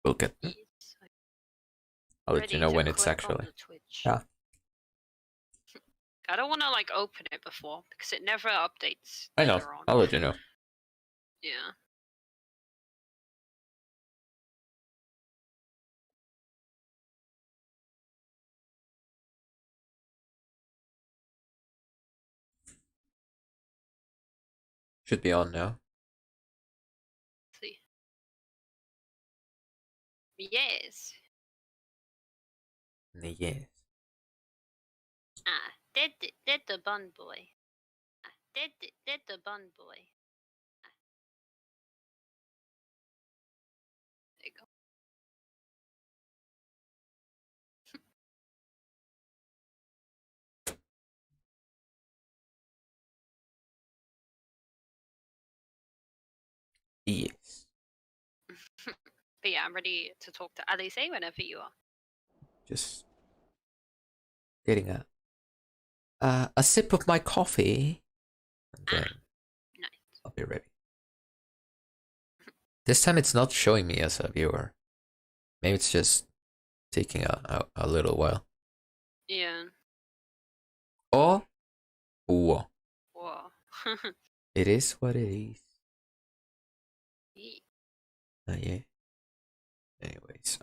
We'll get there. Yes, I'll let you know when it's actually. Yeah. I don't want to like open it before because it never updates. I know. Later on. I'll let you know. Yeah. Should be on now. Let's see. Yes. Yes. Did the bun boy. Did the bun boy. There you go. Yes. But yeah, I'm ready to talk to Alice whenever you are. Just getting a sip of my coffee, and then Nice. I'll be ready. This time it's not showing me as a viewer. Maybe it's just taking a little while. Yeah. Oh, whoa. Whoa. It is what it is. Yeah. Anyways.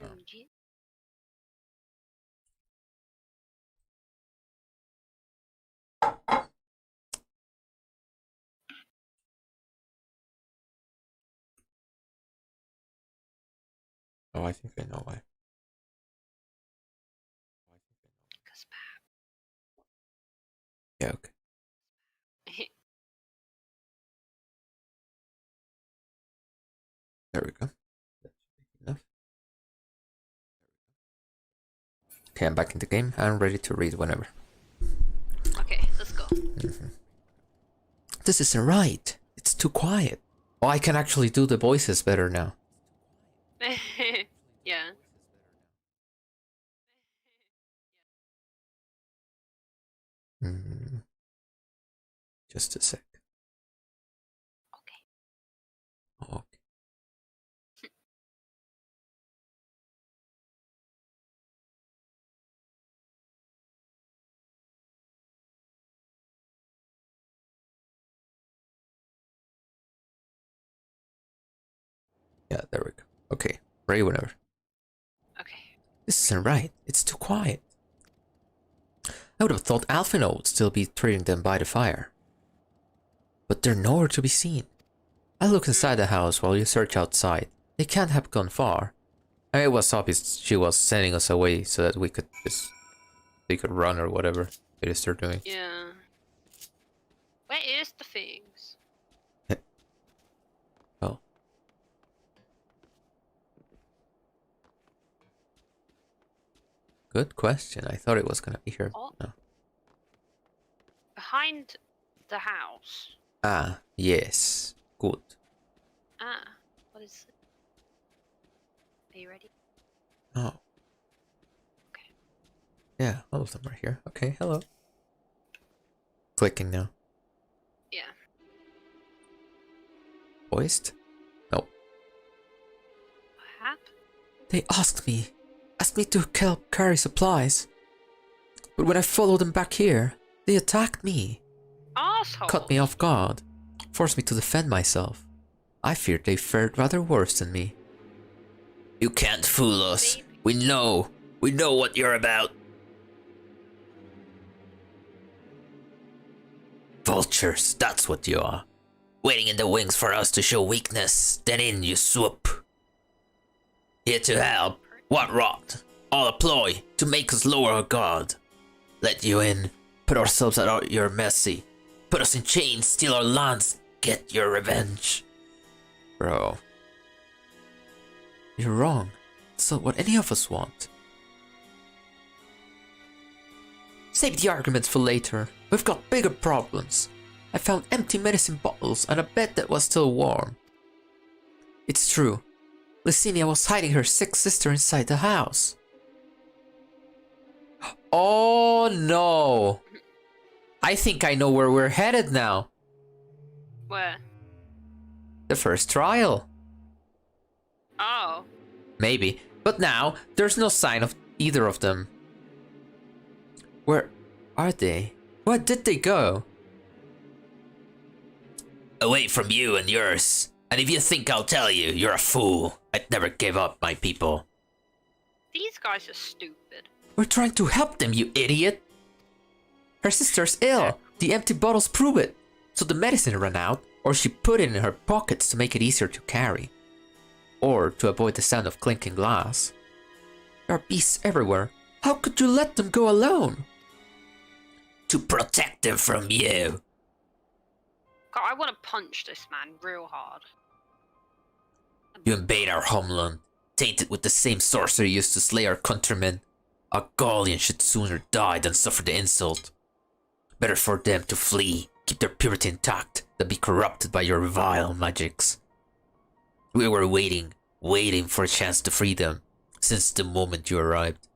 Oh, I think I know why. Yeah, okay. There we go. That should be enough. Okay, I'm back in the game. I'm ready to read whenever. Okay, let's go. This isn't right. It's too quiet. Oh, I can actually do the voices better now. Yeah. Just a sec. Okay. Okay. Yeah, there we go. Okay, ready whenever. Okay. This isn't right. It's too quiet. I would have thought Alphino would still be treating them by the fire. But they're nowhere to be seen. I look inside the house while you search outside. They can't have gone far. I mean, it was obvious she was sending us away so that we could run or whatever it is they're doing. Yeah. Where is the things? Oh. Good question. I thought it was gonna be here. Oh. No. Behind the house. Ah, yes. Good. What is it? Are you ready? Oh. Okay. Yeah, all of them are here. Okay, hello. Clicking now. Yeah. Voiced? No. What happened? They asked me to help carry supplies. But when I followed them back here, they attacked me. Asshole. Caught me off guard. Forced me to defend myself. I feared they fared rather worse than me. You can't fool us. Baby. We know what you're about. Vultures, that's what you are. Waiting in the wings for us to show weakness, then in you swoop. Here to help. What rot? All a ploy to make us lower our guard. Let you in, put ourselves at your mercy. Put us in chains, steal our lands, get your revenge. Bro. You're wrong. It's not what any of us want. Save the arguments for later. We've got bigger problems. I found empty medicine bottles and a bed that was still warm. It's true. Licinia was hiding her sick sister inside the house. Oh no! I think I know where we're headed now. Where? The first trial. Oh. Maybe. But now, there's no sign of either of them. Where are they? Where did they go? Away from you and yours. And if you think I'll tell you, you're a fool. I'd never give up my people. These guys are stupid. We're trying to help them, you idiot. Her sister's ill. The empty bottles prove it. So the medicine ran out, or she put it in her pockets to make it easier to carry. Or to avoid the sound of clinking glass. There are beasts everywhere. How could you let them go alone? To protect them from you. God, I want to punch this man real hard. You invade our homeland, tainted with the same sorcery used to slay our countrymen. Our Gaulian should sooner die than suffer the insult. Better for them to flee, keep their purity intact, than be corrupted by your vile magics. We were waiting for a chance to free them, since the moment you arrived.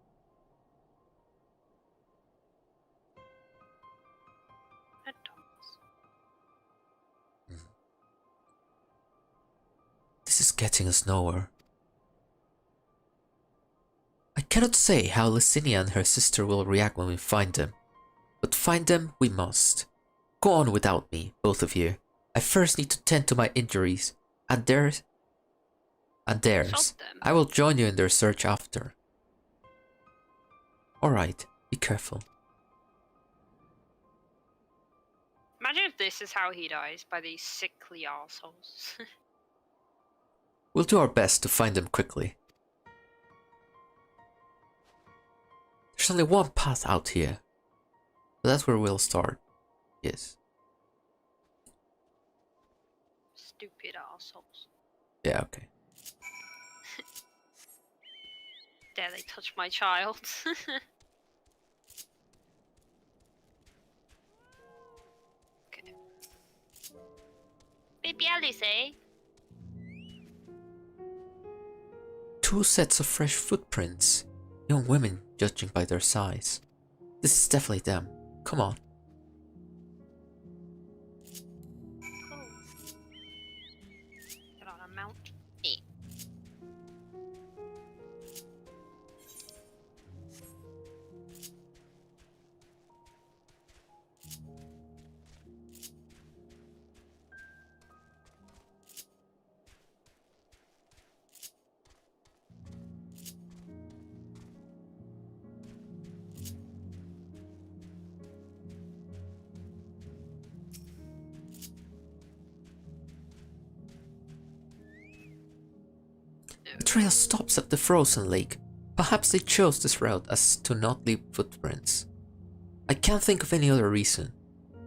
This is getting us nowhere. I cannot say how Licinia and her sister will react when we find them, but find them we must. Go on without me, both of you. I first need to tend to my injuries, and theirs. I will join you in their search after. Alright, be careful. Imagine if this is how he dies, by these sickly assholes. We'll do our best to find them quickly. There's only one path out here. But that's where we'll start. Yes. Stupid assholes. Yeah, okay. Dare they touch my child? Okay. Baby Alice, eh? Two sets of fresh footprints. Young women, judging by their size. This is definitely them. Come on. Cool. Get on a mount. Eh. The trail stops at the frozen lake. Perhaps they chose this route as to not leave footprints. I can't think of any other reason.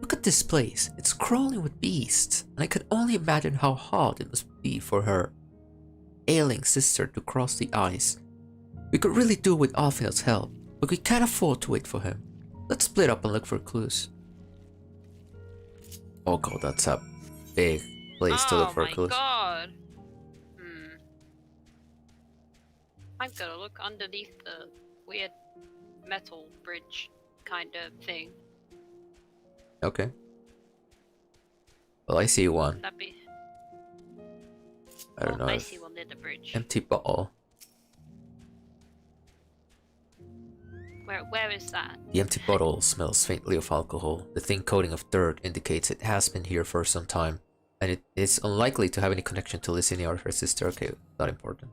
Look at this place. It's crawling with beasts, and I can only imagine how hard it must be for her ailing sister to cross the ice. We could really do with Alfheim's help, but we can't afford to wait for him. Let's split up and look for clues. Oh god, that's a big place to look for clues. Oh my god. I'm gonna look underneath the weird metal bridge kind of thing. Okay. Well, I see one. That'd be... I don't know. I see one near the bridge. Empty bottle. Where is that? The empty bottle smells faintly of alcohol. The thin coating of dirt indicates it has been here for some time, and it is unlikely to have any connection to Licinia or her sister. Okay, not important.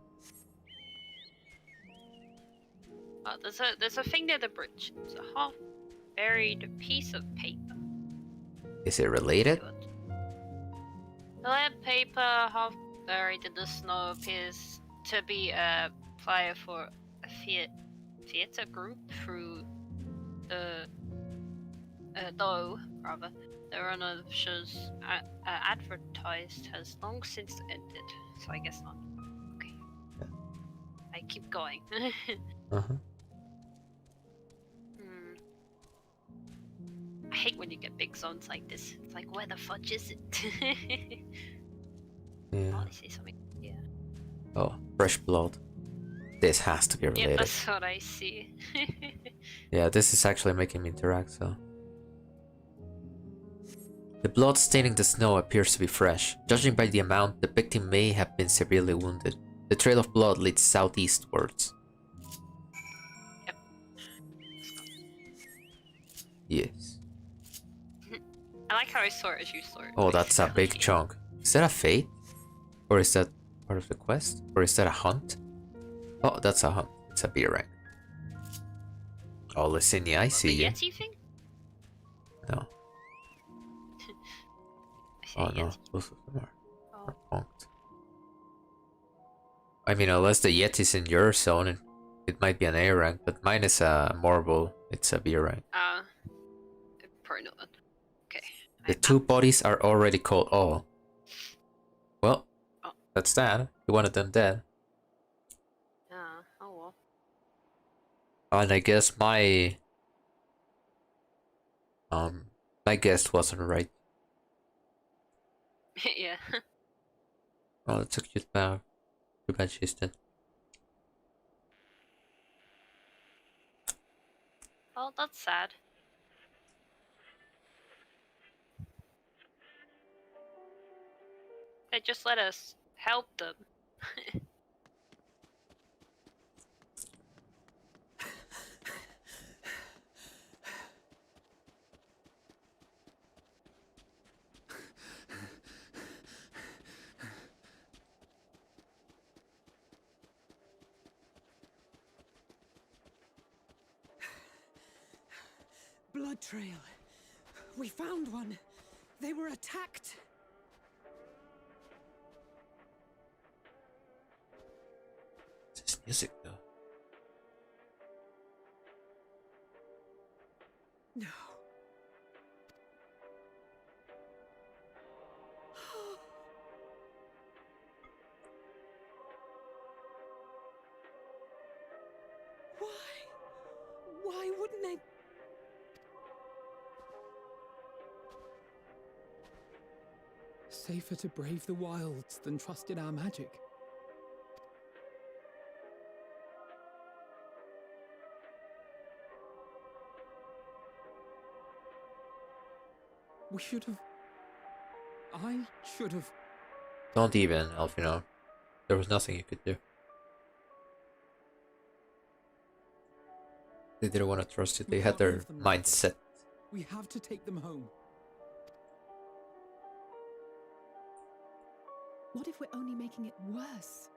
There's a thing near the bridge. It's a half-buried piece of paper. Is it related? The lamp paper, half buried in the snow, appears to be a flyer for a theater group through the though the run of shows advertised has long since ended. So I guess not. Okay. Yeah. I keep going. Uh-huh. I hate when you get big zones like this. It's like, where the fudge is it? Yeah. Oh, they say something. Yeah. Oh, fresh blood. This has to be related. Yeah, that's what I see. Yeah, this is actually making me interact, so... The blood staining the snow appears to be fresh. Judging by the amount, the victim may have been severely wounded. The trail of blood leads southeastwards. Yep. Yes. I like how I saw it as you saw it. Oh, that's a basically. big chunk. Is that a fate? Or is that part of the quest? Or is that a hunt? Oh, that's a hunt. It's a B rank. Oh, Licinia, I see The you. Yeti thing? No. I see Oh a no, Yeti. both of them Oh. are punked. I mean, unless the Yeti's in your zone, it might be an A rank, but mine is a Marble. It's a B rank. Probably not then. Okay. The two bodies are already cold. Oh. Well, Oh. that's that. You wanted them dead. Oh well. And I guess my guess wasn't right. Yeah. Oh, that's a cute bow. Too bad she's dead. Well, that's sad. They just let us help them. Blood trail. We found one. They were attacked. What's this music though? No. Why? Why wouldn't they? Safer to brave the wilds than trust in our magic. We should have... I should have... Don't even, Alfino. There was nothing you could do. They didn't want to trust you. They had their mindset. We have to take them home. What if we're only making it worse?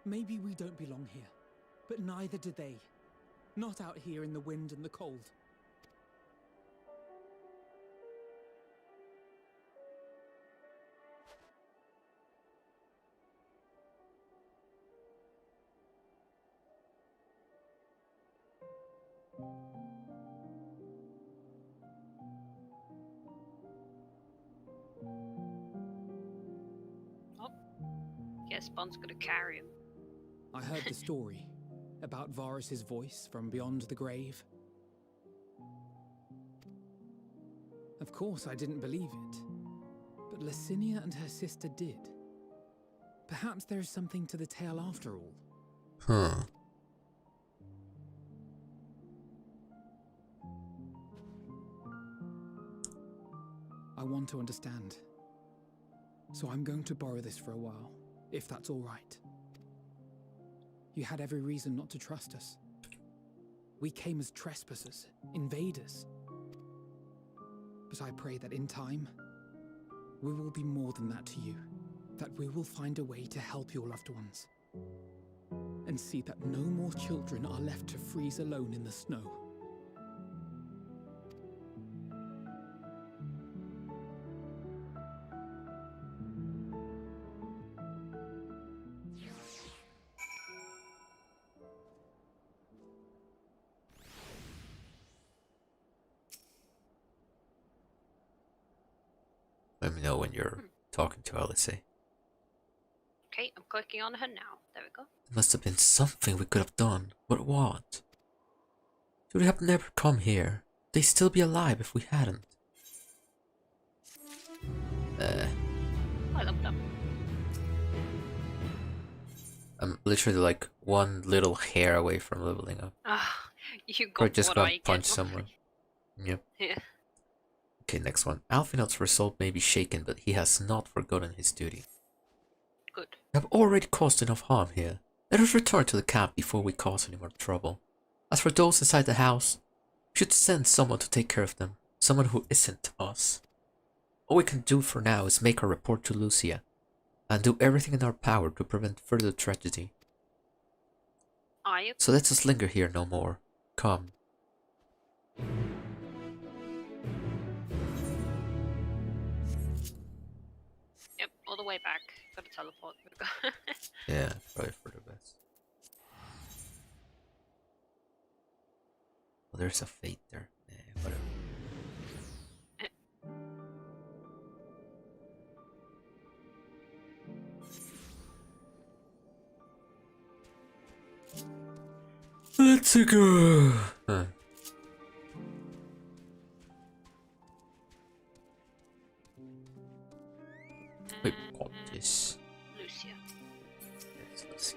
Maybe we don't belong here, but neither do they. Not out here in the wind and the cold. Guess Bond's gonna carry him. I heard the story about Varus's voice from beyond the grave. Of course, I didn't believe it, but Licinia and her sister did. Perhaps there is something to the tale after all. Huh. I want to understand. So I'm going to borrow this for a while, if that's all right. You had every reason not to trust us. We came as trespassers, invaders. But I pray that in time, we will be more than that to you. That we will find a way to help your loved ones. And see that no more children are left to freeze alone in the snow. Let me know when you're talking to Alice. Okay, I'm clicking on her now. There we go. There must have been something we could have done. But what? Should we have never come here? They'd still be alive if we hadn't. I leveled up. I'm literally like one little hair away from leveling up. Ah, you Or got just what gonna I punch get. someone. Yep. Yeah. Okay, next one. Alfinot's resolve may be shaken, but he has not forgotten his duty. Good. We have already caused enough harm here. Let us return to the camp before we cause any more trouble. As for those inside the house, we should send someone to take care of them. Someone who isn't us. All we can do for now is make our report to Lucia, and do everything in our power to prevent further tragedy. So let us linger here no more. Come. Yep, all the way back. Gotta teleport. Yeah, probably for the best. Well, there's a fate there. Whatever. Let's go. Huh. Wait, what is Lucia. Yes, Lucia.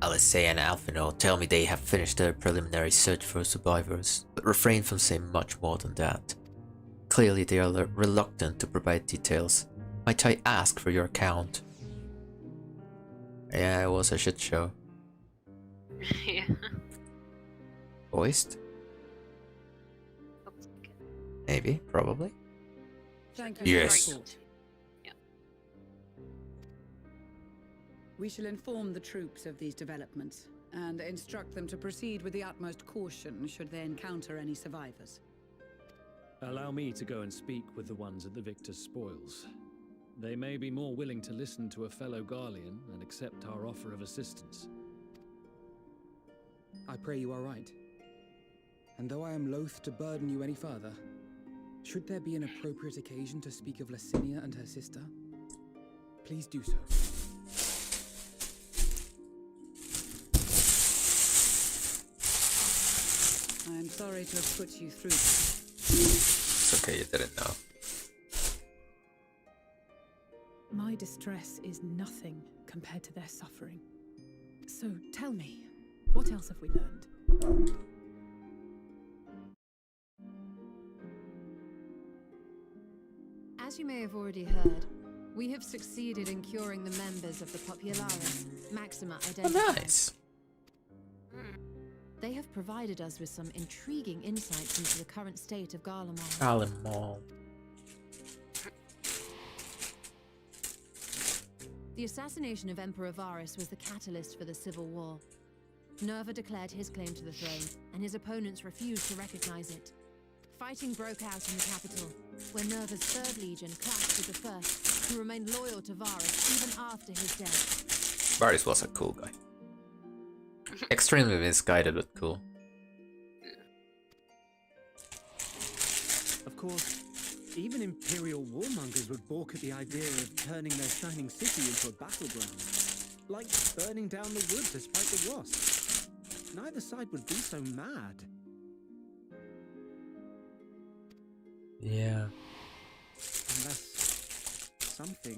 Alice and Alphino tell me they have finished their preliminary search for survivors, but refrain from saying much more than that. Clearly they are reluctant to provide details. Might I ask for your account? Yeah, it was a shit show. Yeah. Voiced? Maybe, probably. Thank you. Yes. For your report. We shall inform the troops of these developments and instruct them to proceed with the utmost caution should they encounter any survivors. Allow me to go and speak with the ones at the victor's spoils. They may be more willing to listen to a fellow Garlean and accept our offer of assistance. I pray you are right. And though I am loath to burden you any further, should there be an appropriate occasion to speak of Licinia and her sister, please do so. I am sorry to have put you through. It's okay, you didn't know. My distress is nothing compared to their suffering. So tell me, what else have we learned? As you may have already heard, we have succeeded in curing the members of the Popularis, Maxima Oh, identified. nice. They have provided us with some intriguing insights into the current state of Garlemald. Garlemald. The assassination of Emperor Varus was the catalyst for the civil war. Nerva declared his claim to the throne, and his opponents refused to recognize it. Fighting broke out in the capital, where Nerva's 3rd Legion clashed with the 1st, who remained loyal to Varus even after his death. Varus was a cool guy. Extremely misguided, but cool. Of course, even Imperial warmongers would balk at the idea of turning their shining city into a battleground. Like burning down the wood to spite the wasps. Neither side would be so mad. Yeah. Unless something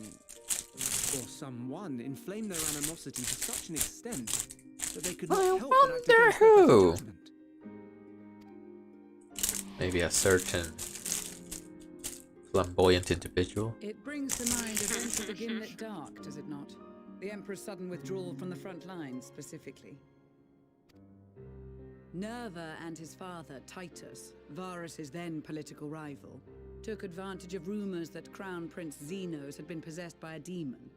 or someone inflamed their animosity to such an extent that they could not I help but act wonder against their better who. judgment. Maybe a certain flamboyant individual. It brings to mind events of the Gimlet Dark, does it not? The Emperor's sudden withdrawal from the front lines, specifically. Nerva and his father, Titus, Varus's then political rival, took advantage of rumors that Crown Prince Xenos had been possessed by a demon.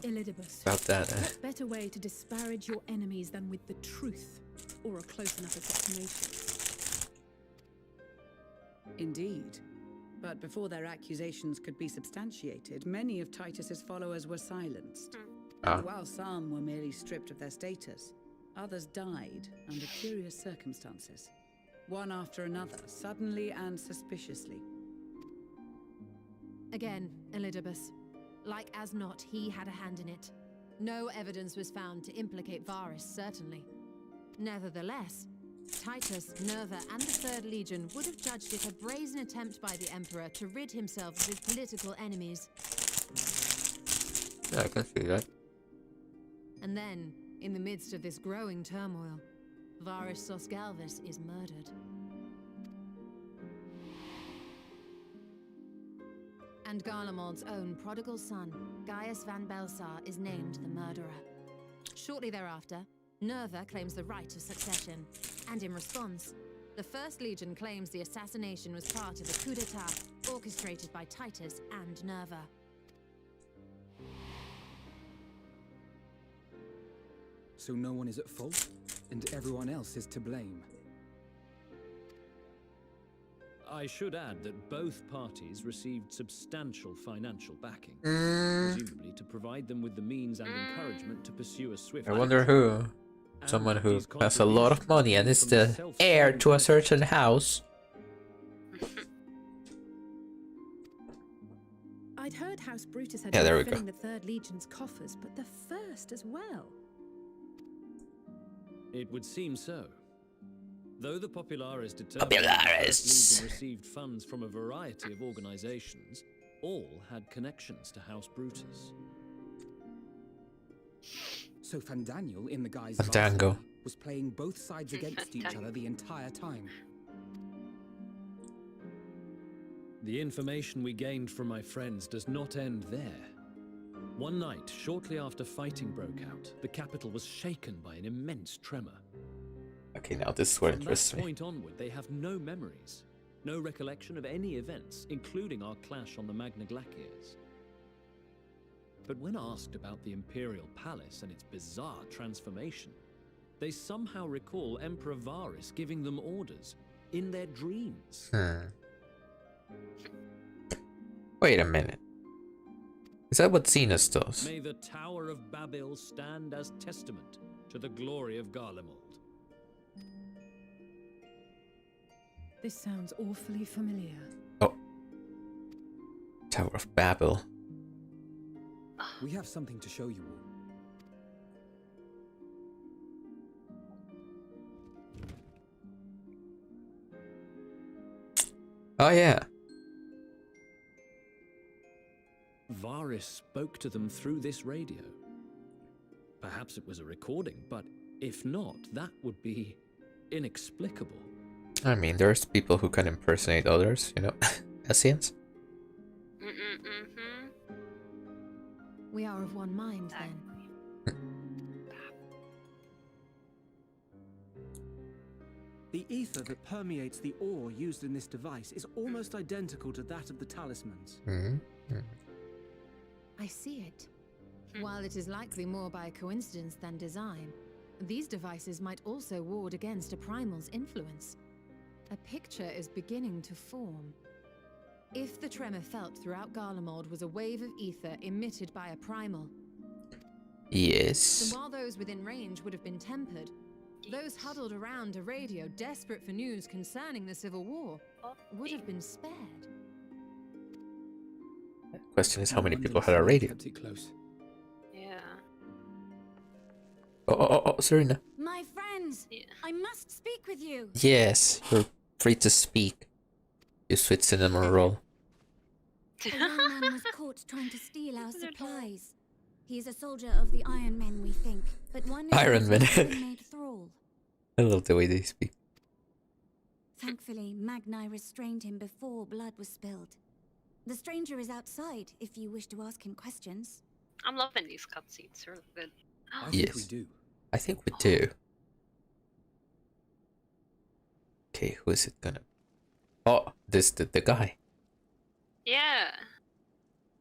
Elidibus, About that, what better way to disparage your enemies than with the truth, or a close enough approximation? Indeed. But before their accusations could be substantiated, many of Titus's followers were silenced. Ah. While some were merely stripped of their status, others died under curious circumstances. One after another, suddenly and suspiciously. Again, Elidibus. Like as not, he had a hand in it. No evidence was found to implicate Varus, certainly. Nevertheless, Titus, Nerva, and the 3rd Legion would have judged it a brazen attempt by the Emperor to rid himself of his political enemies. Yeah, I can see that. And then, in the midst of this growing turmoil, Varys Sosgalvis is murdered. And Garlemald's own prodigal son, Gaius van Belsar, is named the murderer. Shortly thereafter, Nerva claims the right of succession, and in response, the First Legion claims the assassination was part of a coup d'etat orchestrated by Titus and Nerva. So no one is at fault, and everyone else is to blame. I should add that both parties received substantial financial backing, presumably to provide them with the means and encouragement to pursue a swift. I wonder who. And Someone who these has a lot of money and is the heir to a certain house. I'd heard House Brutus had Yeah, there been we go. filling the Third Legion's coffers, but the First as well. It would seem so. Though the Populares determined that the Populares. First Legion received funds from a variety of organizations, all had connections to House Brutus. So Fandaniel, in the guise of Fandango. Arthur, was playing both sides against each other the entire time. The information we gained from my friends does not end there. One night, shortly after fighting broke out, the capital was shaken by an immense tremor. Okay, now this is what From that interests me. point onward, they have no memories, no recollection of any events, including our clash on the Magna Glaciers. But when asked about the Imperial Palace and its bizarre transformation, they somehow recall Emperor Varys giving them orders in their dreams. Wait a minute. Is that what Xenos does? May the Tower of Babel stand as testament to the glory of Garlemald. This sounds awfully familiar. Oh. Tower of Babel. We have something to show you all. Oh yeah. Varys spoke to them through this radio. Perhaps it was a recording, but if not, that would be inexplicable. I mean, there's people who can impersonate others, you know, Essenes. We are of one mind, then. The ether that permeates the ore used in this device is almost identical to that of the talismans. I see it. While it is likely more by coincidence than design, these devices might also ward against a primal's influence. A picture is beginning to form. If the tremor felt throughout Garlemald was a wave of ether emitted by a primal, Yes. then while those within range would have been tempered, those huddled around a radio desperate for news concerning the Civil War would have been spared. Question is how many No people wonder had a they radio? kept it close. Yeah. Oh, Serena. My friends, Yeah. I must speak with you. Yes, you're free to speak. You sweet cinnamon roll. A young man was caught trying to steal our supplies. He is a soldier of the Iron Men, we think, but one who Iron Men. made thrall. I love the way they speak. Thankfully, Magni restrained him before blood was spilled. The stranger is outside, if you wish to ask him questions. I'm loving these cutscenes. They're really good. I think we Yes. do. I think we do. Okay, who is it gonna... Oh, this the guy. Yeah.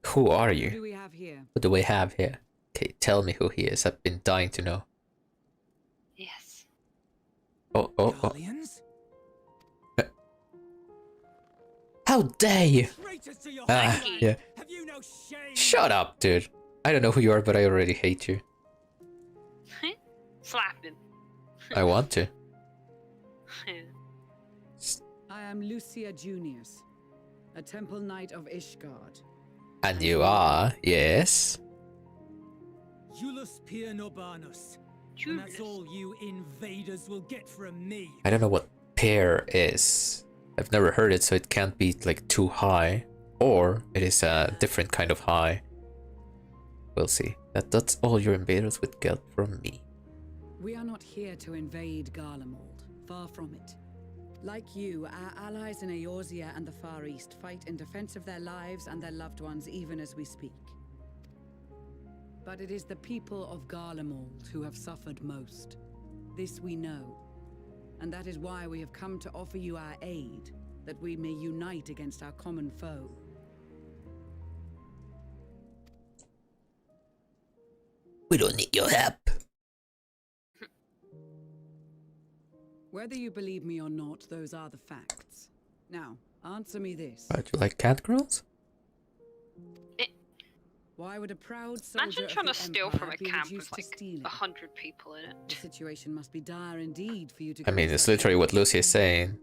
Who are Who you? do we have here? What do we have here? Okay, tell me who he is. I've been dying to know. Yes. Oh. Guardians? How dare you! Traitors to your Ah, Mikey. yeah. Have you no shame? Shut up, dude. I don't know who you are, but I already hate you. Slapping. I want to. I am Lucia Junius, a temple knight of Ishgard. And you are, yes. Julus Pier Nobanus. And that's all you invaders will get from me. I don't know what pear is. I've never heard it, so it can't be like too high. Or it is a different kind of high. We'll see. That's all your invaders would get from me. We are not here to invade Garlemald. Far from it. Like you, our allies in Eorzea and the Far East fight in defense of their lives and their loved ones even as we speak. But it is the people of Garlemald who have suffered most. This we know. And that is why we have come to offer you our aid, that we may unite against our common foe. We don't need your help. Whether you believe me or not, those are the facts. Now, answer me this. Do you like cat girls? Why would a proud soldier Imagine trying to of the steal Empire from a be camp reduced with to like stealing? 100 people in The it. situation must be dire indeed for you to I go mean, to it's such literally what lengths. Lucy is saying.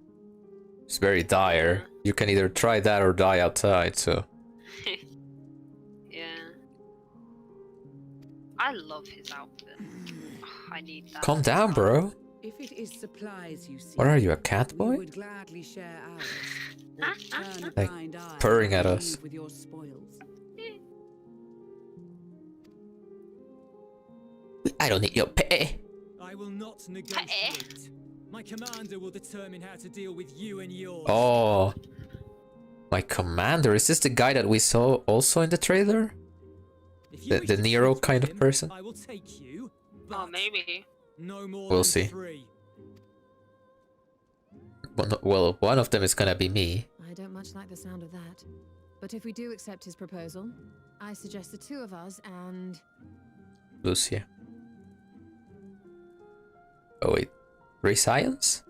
It's very dire. Yeah. You can either try that or die outside, so... Yeah. I love his outfit. Ugh, I need that. Calm down, bro. If it is supplies you seek, What are you, a cat we boy? would gladly share ours. Or turn a Like, blind eye purring and at us. leave with your spoils. I don't need your pay. I will not negotiate. My commander will determine how to deal with you and yours. Oh. My commander? Is this the guy that we saw also in the trailer? If you wish The to Nero fight kind with of him, person? I will take you, Oh, but maybe. no more We'll than see. 3. Well, one of them is gonna be me. I don't much like the sound of that. But if we do accept his proposal, I suggest the two of us and... Lucia. Oh wait. Ray Science?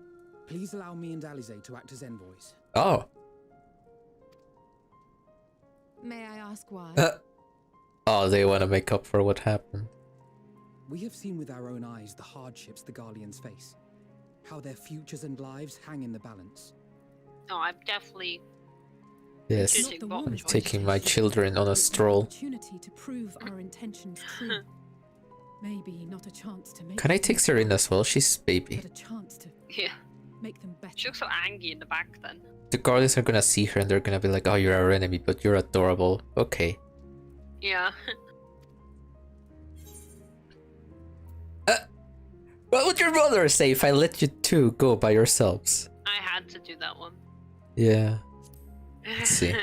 Please allow me and Alize to act as envoys. Oh. May I ask why? Oh, they want to make up for what happened. We have seen with our own eyes the hardships the Garleans face. How their futures and lives hang in the balance. No, I'm definitely Yes. choosing the bottom one I'm choice. taking my children on a It's an stroll. opportunity to prove our intentions true. Maybe not a chance to make Can I them take Serene as well? She's but baby. a chance to Yeah. make them better. She looks so angry in the back then. The Guardians are gonna see her and they're gonna be like, oh, you're our enemy, but you're adorable. Okay. Yeah. What would your mother say if I let you two go by yourselves? I had to do that one. Yeah. Let's see.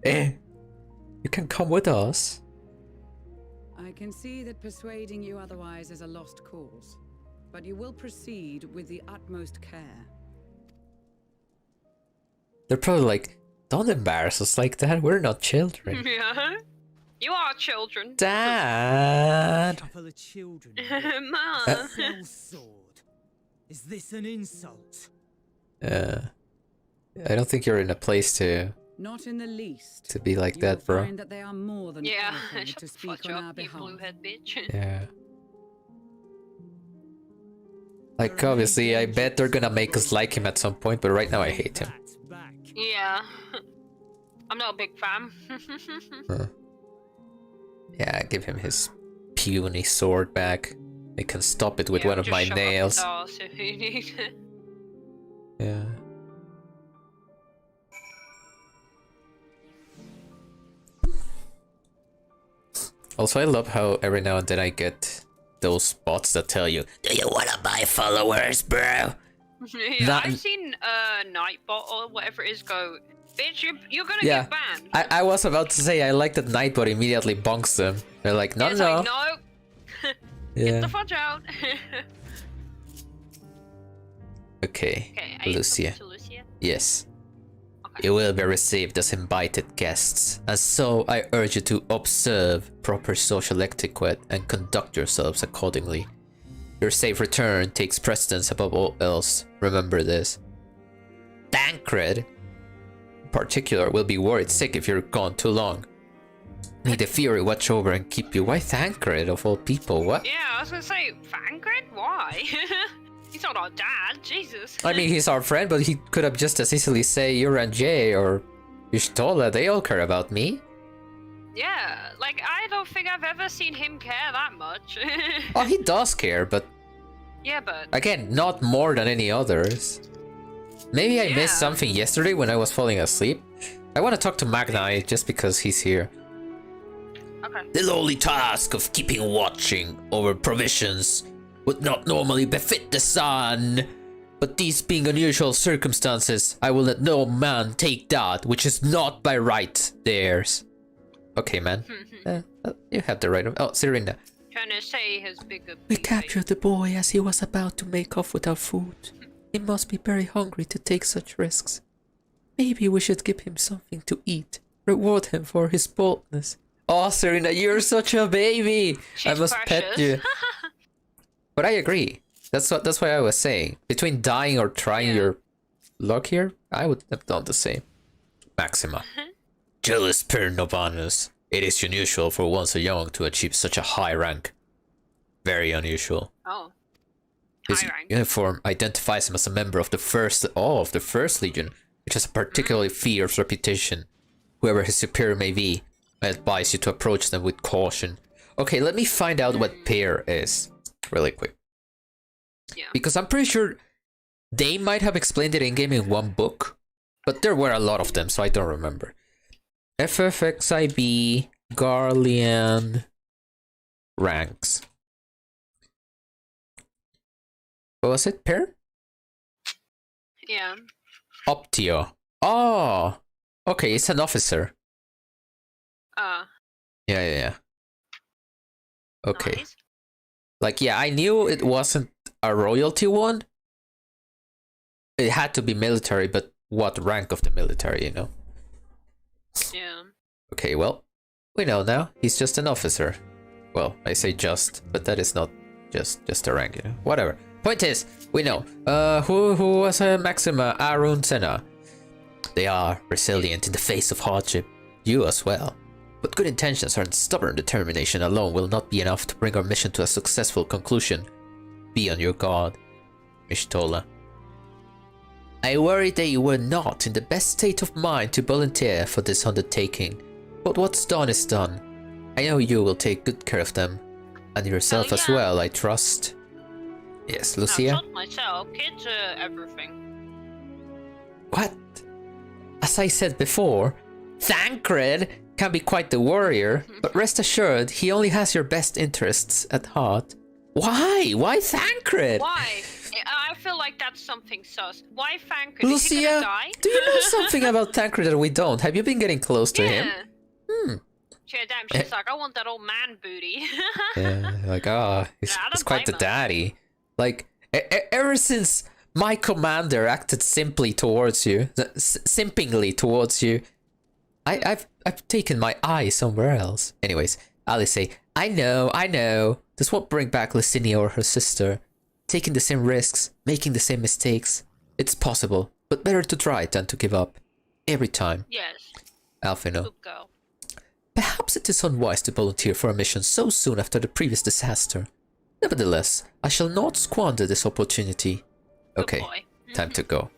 Eh, you can come with us. I can see that persuading you otherwise is a lost cause. But you will proceed with the utmost care. They're probably like, don't embarrass us like that. We're not children. Yeah. You are children. Dad. Couple of children. Ma. Soul sword. Is this an insult? I don't think you're in a place to Not in the least. be like You that, will bro. find that they are more than Yeah. qualified Shut to the speak fuck on our up, you behalf. bluehead bitch. Yeah. Like, obviously, I bet they're gonna make us like him at some point, but right now I hate him. That back. Yeah. I'm not a big fan. Yeah, give him his puny sword back. I can stop it with Yeah, one of just my shove up his nails. arse if you need it. Yeah. Also, I love how every now and then I get those bots that tell you, do you wanna buy followers, bro? Yeah, That- I've seen Nightbot or whatever it is go, bitch, you're gonna Yeah. get banned. I was about to say I like that Nightbot immediately bonks them. They're like, no, It's no. like, no, get Yeah. the fudge out. Okay, Okay, are you Lucia. talking to Lucia? Yes. Okay. You will be received as invited guests, and so I urge you to observe proper social etiquette and conduct yourselves accordingly. Your safe return takes precedence above all else. Remember this. Tancred, in particular, will be worried sick if you're gone too long. Need the Fury watch over and keep you. Why Tancred of all people? What? Yeah, I was gonna say, Fangred? Why? He's not our dad, Jesus. I mean, he's our friend, but he could have just as easily say you're and Jay or Y'shtola. They all care about me. Yeah, like, I don't think I've ever seen him care that much. Oh, he does care, but Yeah, but... again, not more than any others. Maybe I missed Yeah. something yesterday when I was falling asleep. I want to talk to Magnai just because he's here. Okay. The lowly task of keeping watching over provisions would not normally befit the sun. But these being unusual circumstances, I will let no man take that which is not by right theirs. Okay, man. You have the right of... Oh, Serena. Trying to say his bigger. We captured the boy as he was about to make off with our food. He must be very hungry to take such risks. Maybe we should give him something to eat. Reward him for his boldness. Oh, Serena, you're such a baby. She's I must pet precious. you. But I agree. That's what I was saying. Between dying or trying your luck here, I would have done the same. Maxima. Jealous per Novanus. It is unusual for one so young to achieve such a high rank. Very unusual. Oh. His High rank. uniform identifies him as a member of the first Legion, which has a particularly fierce reputation. Whoever his superior may be, I advise you to approach them with caution. Okay, let me find out what pair is, really quick. Yeah. Because I'm pretty sure they might have explained it in-game in one book, but there were a lot of them, so I don't remember. FFXIB, Garlean, ranks. What was it? Pair? Yeah. Optio. Oh! Okay, it's an officer. Yeah. Okay. Nice. Like, yeah, I knew it wasn't a royalty one. It had to be military, but what rank of the military, you know? Yeah. Okay, well, we know now. He's just an officer. Well, I say just, but that is not just a rank, you know? Whatever. Point is, we know. Who was Maxima Arun Senna? They are resilient in the face of hardship. You as well. But good intentions and stubborn determination alone will not be enough to bring our mission to a successful conclusion. Be on your guard, Mishtola. I worry that you were not in the best state of mind to volunteer for this undertaking. But what's done is done. I know you will take good care of them. And yourself as well, I trust. Yes, Lucia? I told myself, kids are everything. What? As I said before, Thancred can be quite the warrior, but rest assured, he only has your best interests at heart. Why? Why Thancred? Why? I feel like that's something sus. Why Thancred? Is he Lucia, gonna die? do you know something about Thancred that we don't? Have you been getting close to him? Yeah, damn, she's like, I want that old man booty. Yeah, like, he's Yeah, I don't quite the blame her. daddy. Like, ever since my commander acted simply towards you, simpingly towards you, I've taken my eye somewhere else. Anyways, Alice, I know. This won't bring back Licinia or her sister. Taking the same risks, making the same mistakes. It's possible, but better to try than to give up. Every time. Yes. Alfino. Good girl. Perhaps it is unwise to volunteer for a mission so soon after the previous disaster. Nevertheless, I shall not squander this opportunity. Good Okay, boy. time to go.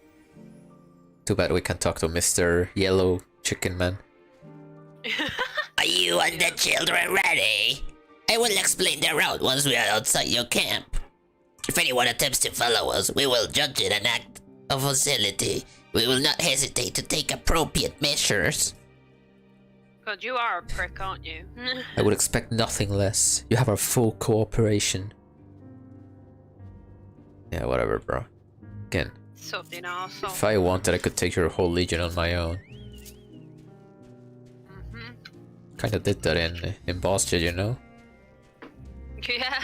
Too bad we can't talk to Mr. Yellow Chicken Man. Are you and the children ready? I will explain the route once we are outside your camp. If anyone attempts to follow us, we will judge it an act of hostility. We will not hesitate to take appropriate measures. God, you are a prick, aren't you? I would expect nothing less. You have our full cooperation. Yeah, whatever, bro. Again, Something arsehole. if I wanted, I could take your whole legion on my own. Kinda did that in Bastia, you know? Yeah.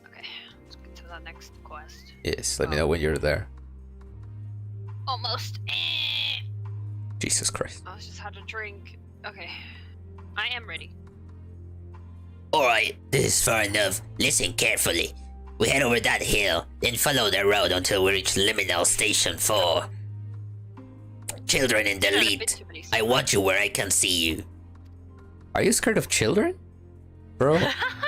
Okay, let's get to the next quest. Yes, let me know when you're there. Almost. Jesus Christ. I just had a drink. Okay. I am ready. Alright, this is far enough. Listen carefully. We head over that hill, then follow the road until we reach Liminal Station 4. Children in the Yeah, a bit lead. too many I want you where I can see you. Are you scared of children? Bro,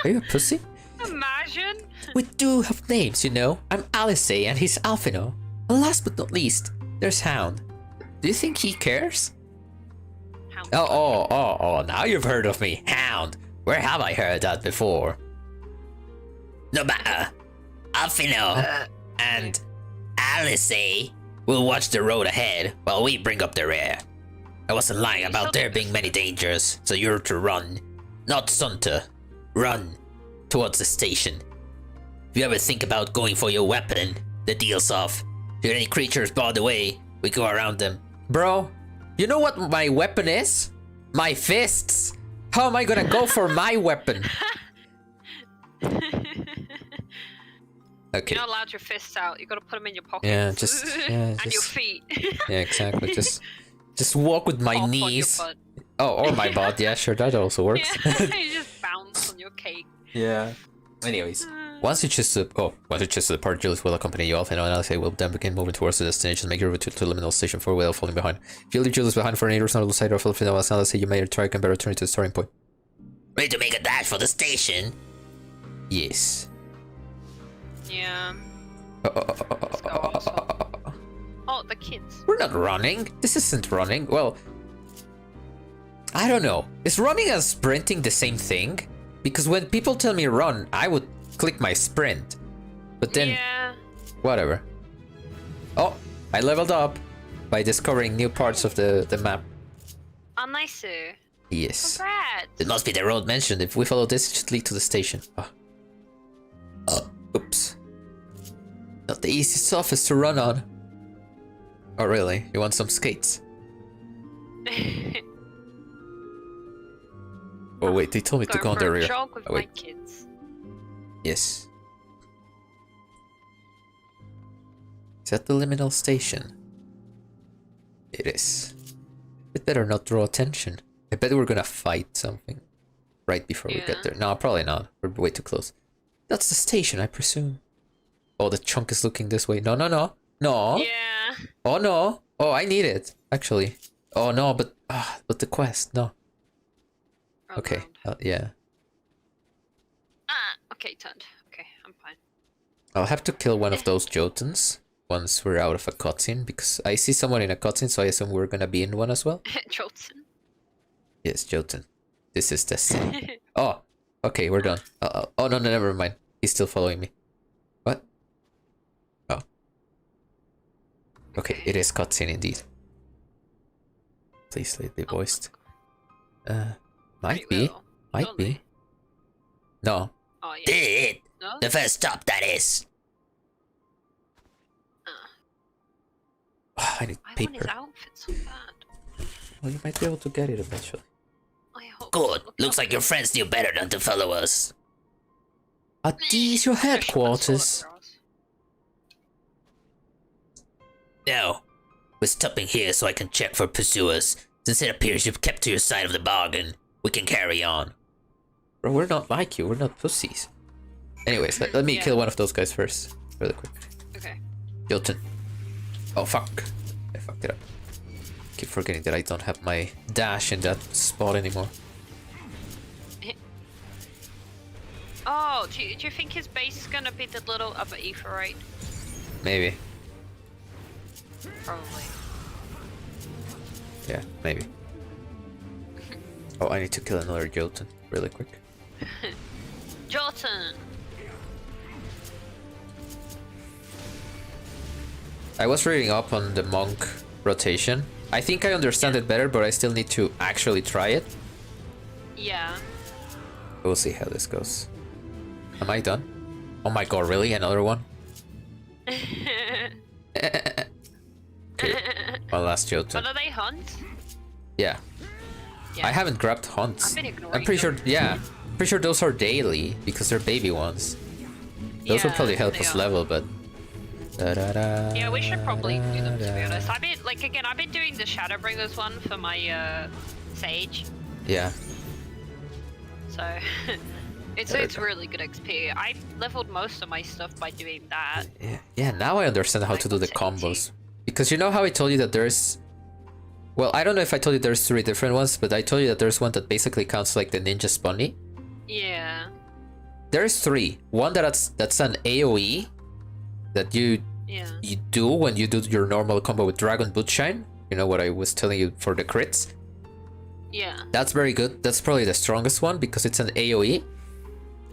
are you a pussy? Imagine. We do have names, you know. I'm Alice and he's Alfino. And last but not least, there's Hound. Do you think he cares? How Oh, now you've heard of me. Hound. Where have I heard that before? No matter. Alfino and Alice will watch the road ahead while we bring up the rear. I wasn't lying about there being many dangers, so you're to run. Not Sunta. Run towards the station. If you ever think about going for your weapon, the deal's off. If any creatures bar the way, we go around them. Bro, you know what my weapon is? My fists. How am I gonna go for my weapon? Okay. You're not allowed your fists out. You gotta put them in your pockets. Yeah, just and your feet. Yeah, exactly. Just walk with my Pop on knees. your butt. Oh, or my butt. Yeah, sure, that also works. Yeah, you just bounce on your cake. Yeah. Anyways, once you choose the part, Julius will accompany you off, and I'll say we'll then begin moving towards the destination. Make your way to Liminal Station 4 without falling behind. If you leave Julius behind for any reason on the side or full final, I'll say you may try and better return to the starting point. Ready to make a dash for the station? Yes. Yeah. Let's go, so. Oh, the kids. We're not running. This isn't running. Well, I don't know. Is running and sprinting the same thing? Because when people tell me run, I would click my sprint. But then, yeah. Whatever. Oh, I leveled up by discovering new parts of the map. Oh, nice. Yes. Congrats. It must be the road mentioned. If we follow this, it should lead to the station. Oops. Not the easiest surface to run on. Oh, really? You want some skates? Oh, wait, they told me to go on the rear. Jog with Oh, my wait. kids. Yes. Is that the liminal station? It is. It better not draw attention. I bet we're gonna fight something right before we get there. No, probably not. We're way too close. That's the station, I presume. Oh, the chunk is looking this way. No, no, no. No. Yeah. Oh, no. Oh, I need it, actually. Oh, no, but the quest, no. Okay, yeah. Okay, turned. Okay, I'm fine. I'll have to kill one of those Jotuns once we're out of a cutscene, because I see someone in a cutscene, so I assume we're gonna be in one as well. Jolson. Yes, Jotun. This is destiny. Oh, okay, we're done. Oh, no, never mind. He's still following me. What? Oh. Okay, it is cutscene indeed. Please let it be voiced. Might be. Might be. No. Oh, yeah. Did it? No? The first stop, that is. I need I want paper. his outfit so bad. Well, you might be able to get it eventually. I hope Good. so. Looks like your friends knew better than to follow us. Are these your headquarters? No. We're stopping here so I can check for pursuers. Since it appears you've kept to your side of the bargain, we can carry on. Bro, we're not like you. We're not pussies. Anyways, let me kill one of those guys first. Really quick. Okay. Jotun. Oh, fuck. I fucked it up. Keep forgetting that I don't have my dash in that spot anymore. Oh, do you think his base is gonna be the little upper Aetheryte? Maybe. Probably. Yeah, maybe. Oh, I need to kill another Jotun really quick. Jotun! I was reading up on the monk rotation. I think I understand it better, but I still need to actually try it. Yeah. We'll see how this goes. Am I done? Oh my god, really? Another one? Okay, my last Jotun. But are they hunt? Yeah. Yeah. I haven't grabbed hunts. I've been ignoring I'm pretty sure, them. yeah. Pretty sure those are daily, because they're baby ones. Those would Yeah, probably help they us are. level, but... Yeah, we should probably do them, to be honest. I've been doing the Shadowbringers one for my, Sage. Yeah. So, it's really good XP. I leveled most of my stuff by doing that. Yeah, now I understand how to do the combos. Because you know how I told you that there's... Well, I don't know if I told you there's 3 different ones, but I told you that there's one that basically counts like the Ninja Spunny. Yeah. There's 3. One that's an AoE that you do when you do your normal combo with Dragon Bootshine. You know what I was telling you for the crits? Yeah. That's very good. That's probably the strongest one because it's an AoE.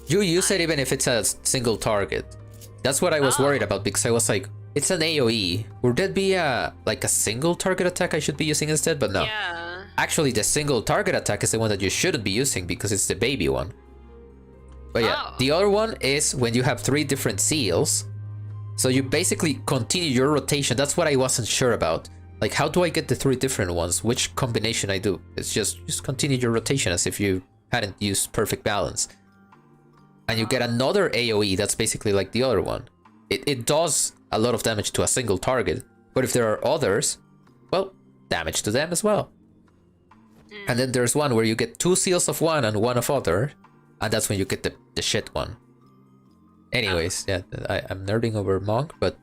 You use it even if it's a single target. That's what I was worried about because I was like, it's an AoE. Would that be like a single target attack I should be using instead? But no. Yeah. Actually, the single target attack is the one that you shouldn't be using because it's the baby one. But yeah, the other one is when you have 3 different seals. So you basically continue your rotation. That's what I wasn't sure about. Like, how do I get the 3 different ones? Which combination I do? It's just continue your rotation as if you hadn't used perfect balance. And you get another AoE that's basically like the other one. It does a lot of damage to a single target. But if there are others, well, damage to them as well. And then there's one where you get 2 seals of one and 1 of other. And that's when you get the shit one. Anyways, yeah, I'm nerding over Monk, but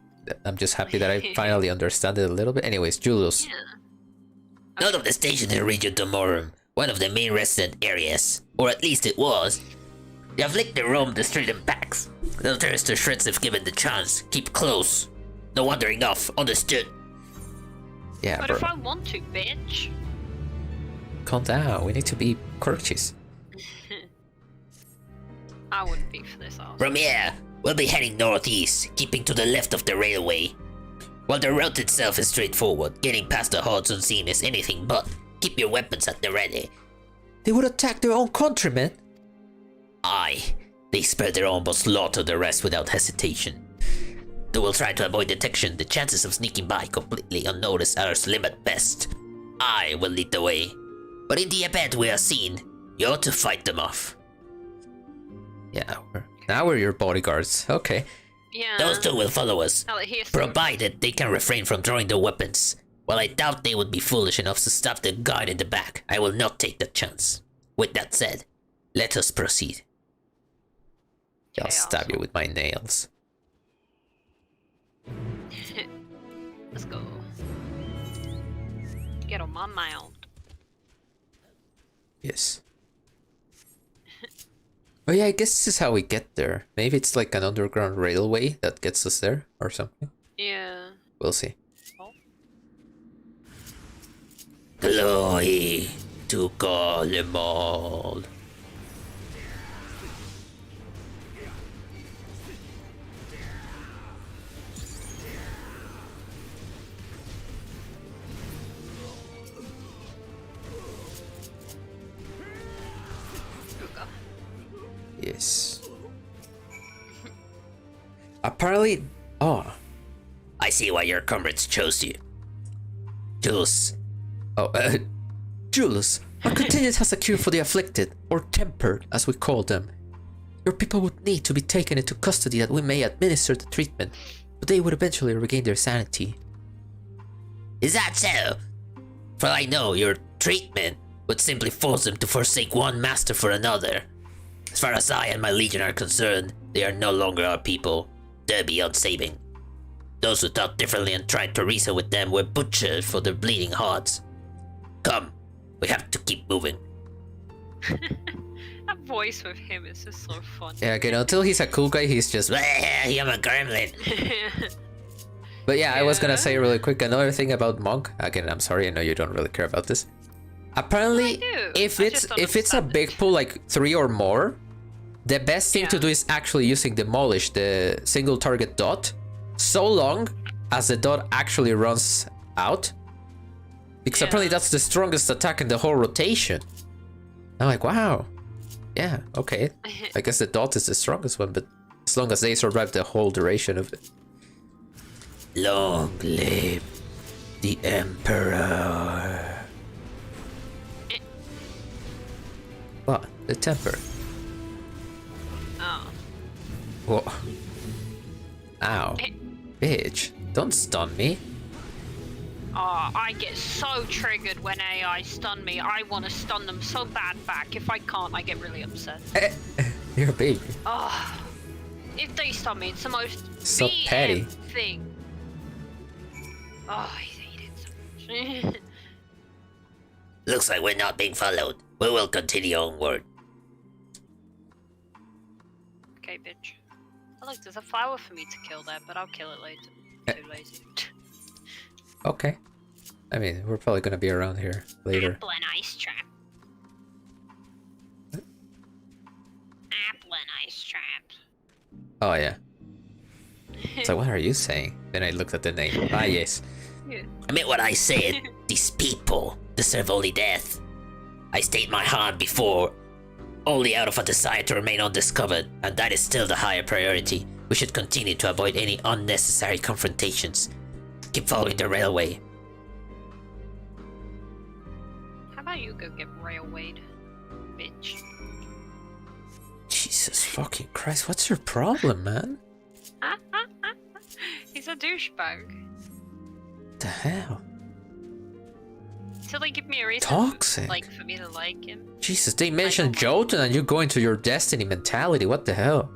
I'm just happy that I finally understand it a little bit. Anyways, Julius. Yeah. North of the stationary region Tomorum, one of the main resident areas, or at least it was. The afflicted roam the street in packs. They'll tear us to shreds if given the chance. Keep close. No wandering off, understood? Yeah, But bro. if I want to, bitch. Calm down, we need to be courteous. I wouldn't be for this ass. From here, we'll be heading northeast, keeping to the left of the railway. While the route itself is straightforward, getting past the hordes unseen is anything but. Keep your weapons at the ready. They would attack their own countrymen. Aye, they spare their own but slaughter the rest without hesitation. Though we'll try to avoid detection, the chances of sneaking by completely unnoticed are slim at best. I will lead the way. But in the event we are seen, you ought to fight them off. Yeah, now we're your bodyguards. Okay. Yeah. Those 2 will follow us, Now that he's provided they can refrain from drawing their weapons. While I doubt they would be foolish enough to stop the guard in the back, I will not take that chance. With that said, let us proceed. I'll stab you with my nails. Let's go. Get on my mount. Yes. Oh yeah, I guess this is how we get there. Maybe it's like an underground railway that gets us there or something. Yeah. We'll see. Oh. Glory to Garlemald. Yes. Apparently... Oh. I see why your comrades chose you. Jules. Oh, Jules. Our contingent has a cure for the afflicted, or tempered, as we call them. Your people would need to be taken into custody that we may administer the treatment, but they would eventually regain their sanity. Is that so? For I know your treatment would simply force them to forsake one master for another. As far as I and my legion are concerned, they are no longer our people. They're beyond saving. Those who thought differently and tried to reason with them were butchered for their bleeding hearts. Come, we have to keep moving. That voice with him is just so fun. Yeah, again, until he's a cool guy, he's just... I'm a gremlin. But yeah, I was gonna say really quick, another thing about Monk. Again, I'm sorry, I know you don't really care about this. Apparently, if it's a big pool, like 3 or more, the best thing to do is actually using Demolish, the single target dot, so long as the dot actually runs out. Because apparently that's the strongest attack in the whole rotation. I'm like, wow. Yeah, okay. I guess the dot is the strongest one, but as long as they survive the whole duration of it. Long live the Emperor. What? The temper. Oh. Whoa. Ow. Bitch, don't stun me. Oh, I get so triggered when AI stun me. I want to stun them so bad back. If I can't, I get really upset. You're a baby. Oh, if they stun me, it's the most So BM petty. thing. Oh, I hate it so much. Looks like we're not being followed. We will continue onward. Okay, bitch. Oh, look, there's a flower for me to kill there, but I'll kill it later. Too lazy. Okay. I mean, we're probably gonna be around here later. Apple and ice trap. Apple and ice trap. Oh yeah. So what are you saying? Then I looked at the name. Ah yes. Yeah. I meant what I said. These people, deserve only death. I state my harm before, only out of a desire to remain undiscovered, and that is still the higher priority. We should continue to avoid any unnecessary confrontations. Keep following the railway. How about you go get railwayed, bitch? Jesus fucking Christ, what's your problem, man? He's a douchebag. What the hell? Till they give me a reason, Toxic. like, for me to like him. Jesus, they mentioned Jotun and you go into your destiny mentality. What the hell?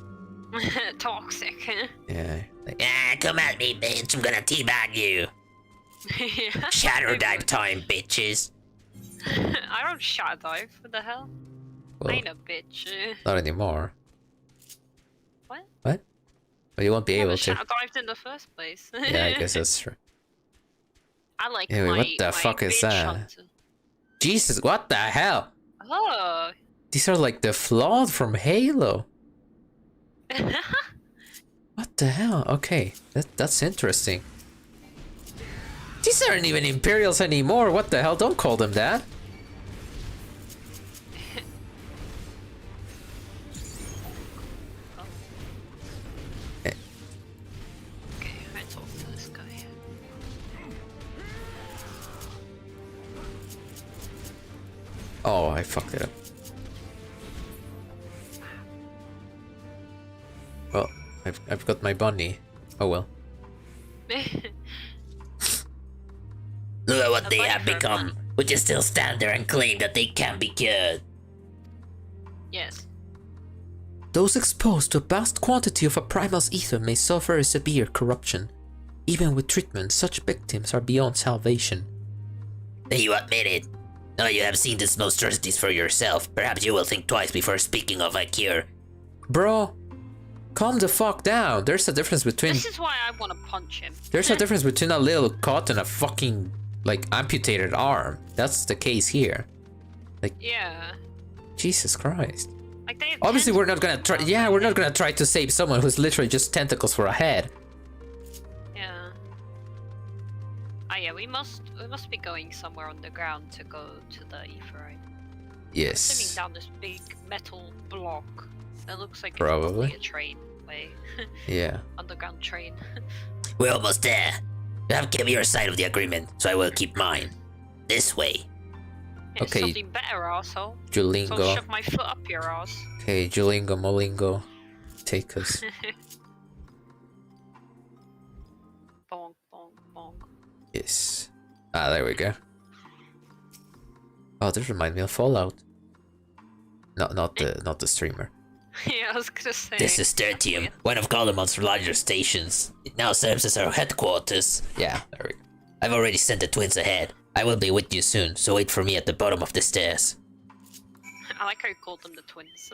Toxic. Yeah. Like, come at me, bitch. I'm gonna teabag you. Yeah. Shadow dive time, bitches. I don't shadow dive. What the hell? Well, I ain't a bitch. not anymore. What? What? Well, you won't be able to. Shadow dived in the first place. Yeah, I guess that's true. I like Anyway, my, what the my fuck is bitch that? hunter. Jesus, what the hell? Oh. These are like the flawed from Halo. What the hell? Okay, that's interesting. These aren't even Imperials anymore. What the hell? Don't call them that. Okay, I talk to this guy. Oh, I fucked it up. Well, I've got my bunny. Oh well. Look at what A they bunny have for a become. bunny. We just still stand there and claim that they can't be cured. Yes. Those exposed to a vast quantity of a primal's ether may suffer a severe corruption. Even with treatment, such victims are beyond salvation. You admit it. Now you have seen these monstrosities for yourself. Perhaps you will think twice before speaking of a cure. Bro, calm the fuck down. There's a difference between... This is why I want to punch him. There's a difference between a little cut and a fucking, like, amputated arm. That's the case here. Yeah. Jesus Christ. Like they have Obviously, we're not gonna tentacles try... on Yeah, their we're not head. gonna try to save someone who's literally just tentacles for a head. Yeah. Ah, yeah. We must be going somewhere on the ground to go to the ether, right? Yes. Swimming down this big metal block. That looks like Probably. it's a train way. Yeah. Underground train. We're almost there. You have kept your side of the agreement, so I will keep mine. This way. Yeah, Okay. Something better, asshole. So Julingo. shove my foot up your ass. Okay, Julingo, Molingo. Take us. Bonk, bonk, bonk. Yes. Ah, there we go. Oh, this reminds me of Fallout. No, not the streamer. Yeah, I was gonna say. This is Tertium, one of Galamon's larger stations. It now serves as our headquarters. Yeah, there we go. I've already sent the twins ahead. I will be with you soon, so wait for me at the bottom of the stairs. I like how you called them the twins.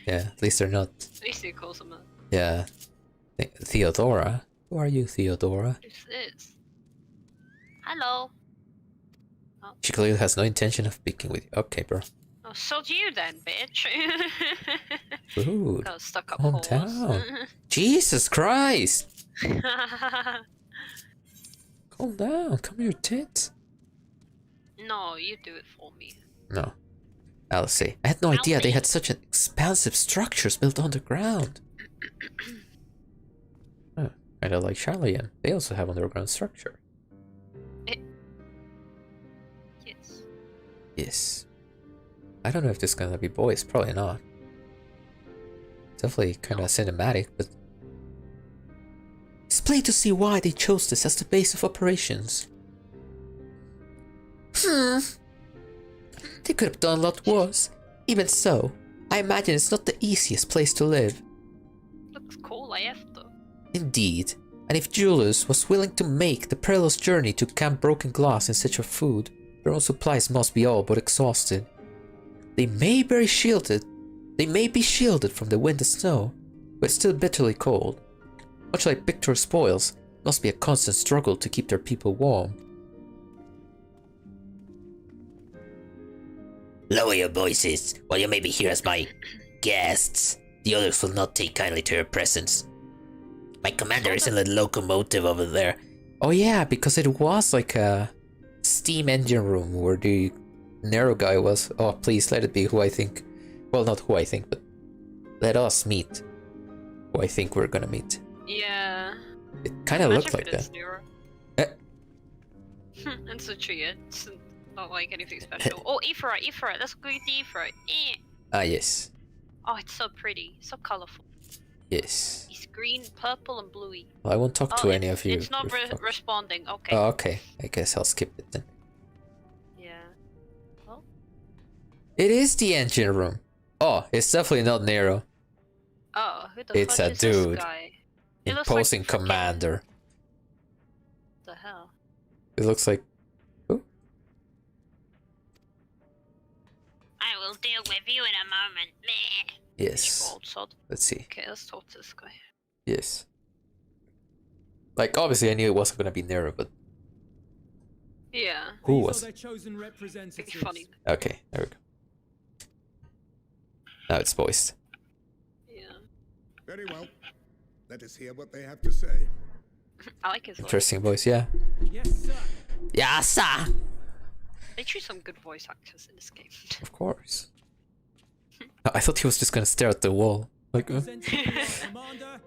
Yeah, at least they're not. At least he calls them that. Yeah. Theodora? Who are you, Theodora? This is. Hello. She clearly has no intention of speaking with you. Okay, bro. Oh, so do you then, bitch. Rude. Got a stuck up Calm horse. down. Jesus Christ! Calm down. Come here, tits. No, you do it for me. No. I'll say. I had no idea they had such expansive structures built underground. Oh, kinda like Charlian. They also have underground structure. Yes. Yes. I don't know if this is gonna be boys. Probably not. Definitely kinda cinematic, but... It's plain to see why they chose this as the base of operations. They could have done a lot worse. Even so, I imagine it's not the easiest place to live. Looks cool AF though. Indeed, and if Julius was willing to make the perilous journey to Camp Broken Glass in search of food, their own supplies must be all but exhausted. They may be shielded from the wind and snow, but still bitterly cold. Much like Victor's spoils, it must be a constant struggle to keep their people warm. Lower your voices, while you may be here as my guests. The others will not take kindly to your presence. My commander is in the locomotive over there. Oh yeah, because it was like a steam engine room where the Nero guy was. Oh, please let it be who I think. Well, not who I think, but let us meet who I think we're gonna meet. Yeah. It kind of looked Imagine like if that. it's Nero. And such a it's not like anything special. Oh, Aephorite. Let's go get the Aephorite. Ah, yes. Oh, it's so pretty, so colorful. Yes. It's green, purple, and bluey. Well, I won't talk to any of you. It's not responding. Okay. Oh, okay. I guess I'll skip it then. Yeah. Well. It is the engine room. Oh, it's definitely not Nero. Oh, who the It's fuck a is dude. this guy? He looks Imposing like commander. the hell? It looks like. Who? I will deal with you in a moment. Meh. Yes. Old sod. Let's see. Okay, let's talk to this guy. Yes. Like, obviously, I knew it wasn't gonna be Nero, but Yeah. who These was are it? their chosen representatives. Pretty funny. Okay, there we go. Now it's voiced. Yeah. Very well. Let us hear what they have to say. I like his voice. Interesting voice, yeah. Yes, sir. Yeah, sir. They choose some good voice actors in this game. Of course. I thought he was just gonna stare at the wall. Like, Presenting you our commander,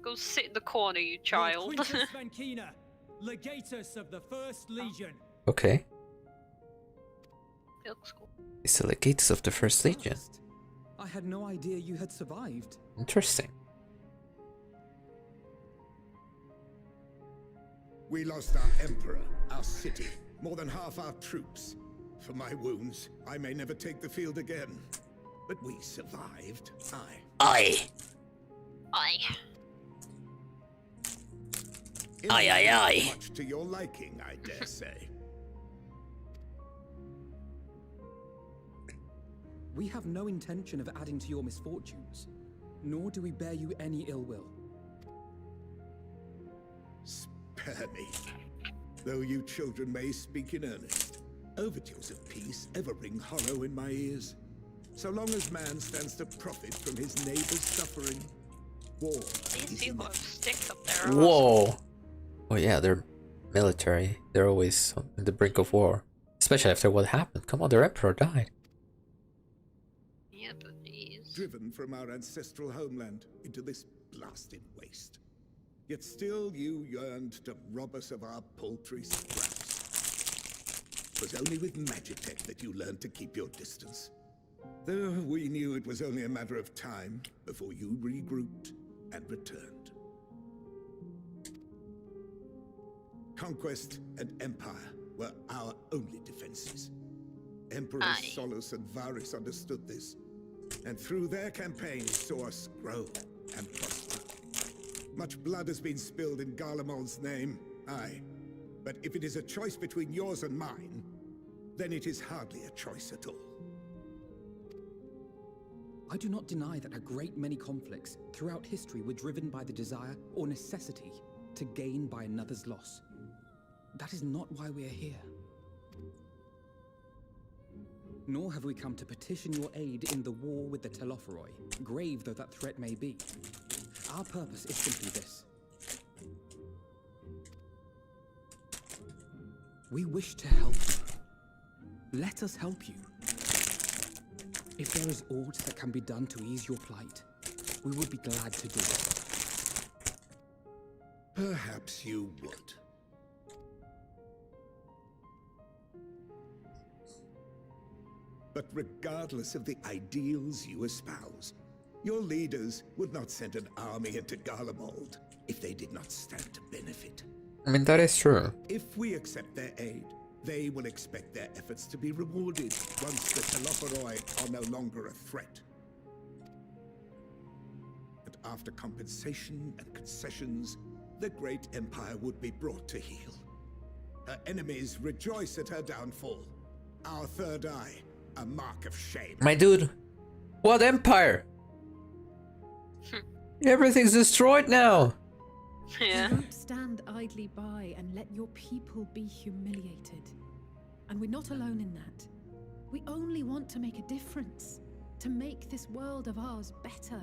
Go sit in the corner, you child. Lord Quintus Van Kina, legatus of the First Legion. okay. It looks cool. It's the legatus of the First Legion. First, I had no idea you had survived. Interesting. We lost our emperor, our city, more than half our troops. For my wounds, I may never take the field again. But we survived. Aye. Aye. Much to your liking, I dare say. We have no intention of adding to your misfortunes, nor do we bear you any ill will. Spare me. Though you children may speak in earnest, overtures of peace ever ring hollow in my ears. So long as man stands to profit from his neighbor's suffering, war These is people have inevitable. sticks up there. Whoa. Oh yeah, they're military. They're always on the brink of war. Especially after what happened. Come on, their emperor died. Yeah, but he's... Driven from our ancestral homeland into this blasted waste. Yet still you yearned to rob us of our paltry scraps. It was only with Magitech that you learned to keep your distance. Though we knew it was only a matter of time before you regrouped and returned. Conquest and Empire were our only defenses. Emperors Aye. Solus and Varus understood this, and through their campaigns saw us grow and prosper. Much blood has been spilled in Garlemald's name, aye. But if it is a choice between yours and mine, then it is hardly a choice at all. I do not deny that a great many conflicts throughout history were driven by the desire or necessity to gain by another's loss. That is not why we are here. Nor have we come to petition your aid in the war with the Telophoroi, grave though that threat may be. Our purpose is simply this. We wish to help you. Let us help you. If there is aught that can be done to ease your plight, we would be glad to do it. Perhaps you would. But regardless of the ideals you espouse, your leaders would not send an army into Garlemald if they did not stand to benefit. I mean, that is true. If we accept their aid, they will expect their efforts to be rewarded once the Telophoroi are no longer a threat. And after compensation and concessions, the great empire would be brought to heel. Her enemies rejoice at her downfall. Our third eye, a mark of shame. My dude, what empire? Everything's destroyed now. Yeah. Don't stand idly by and let your people be humiliated. And we're not alone in that. We only want to make a difference, to make this world of ours better.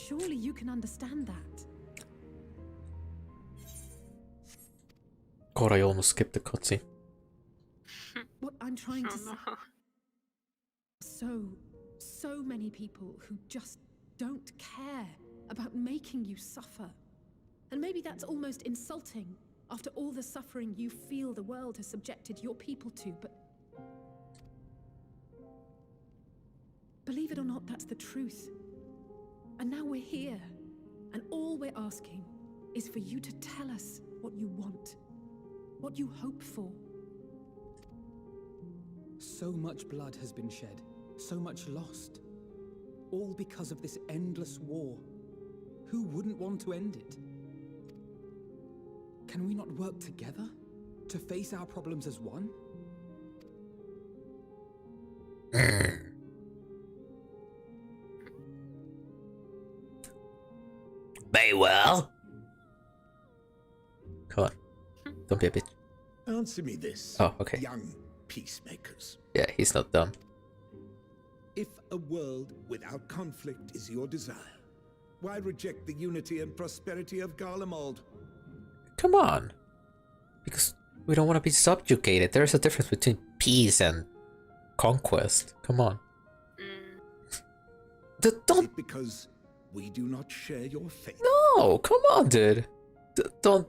Surely you can understand that. God, I almost skipped the cutscene. What I'm trying to say. no. So many people who just don't care about making you suffer. And maybe that's almost insulting after all the suffering you feel the world has subjected your people to, but believe it or not, that's the truth. And now we're here, and all we're asking is for you to tell us what you want, what you hope for. So much blood has been shed, so much lost. All because of this endless war. Who wouldn't want to end it? Can we not work together to face our problems as one? Very well. Come on. Don't be a bitch. Answer me this. Oh, okay. Young peacemakers. Yeah, he's not done. If a world without conflict is your desire, why reject the unity and prosperity of Garlemald? Come on. Because we don't want to be subjugated. There's a difference between peace and conquest. Come on. Is Don't. it because we do not share your faith? No, come on, dude. Don't.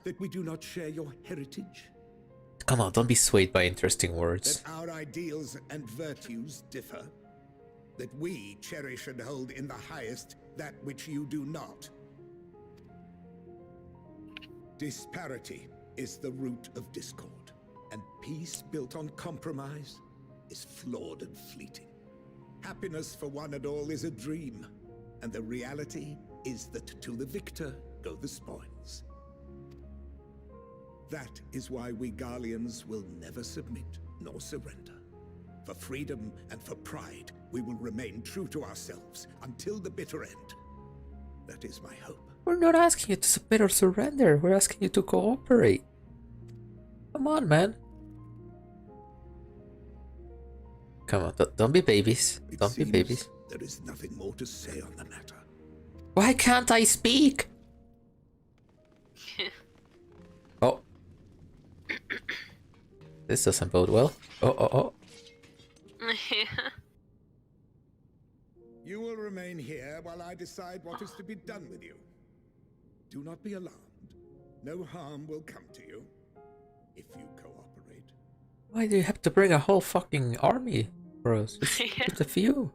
That we do not share your heritage? Come on, don't be swayed by interesting words. That our ideals and virtues differ? That we cherish and hold in the highest that which you do not? Disparity is the root of discord, and peace built on compromise is flawed and fleeting. Happiness for one and all is a dream, and the reality is that to the victor go the spoils. That is why we Garleans will never submit nor surrender. For freedom and for pride, we will remain true to ourselves until the bitter end. That is my hope. We're not asking you to submit or surrender. We're asking you to cooperate. Come on, man. Come on, don't be babies. It Don't be seems babies. there is nothing more to say on the matter. Why can't I speak? Oh. This doesn't bode well. Oh. You will remain here while I decide what is to be done with you. Do not be alarmed. No harm will come to you if you cooperate. Why do you have to bring a whole fucking army for us? Just a few.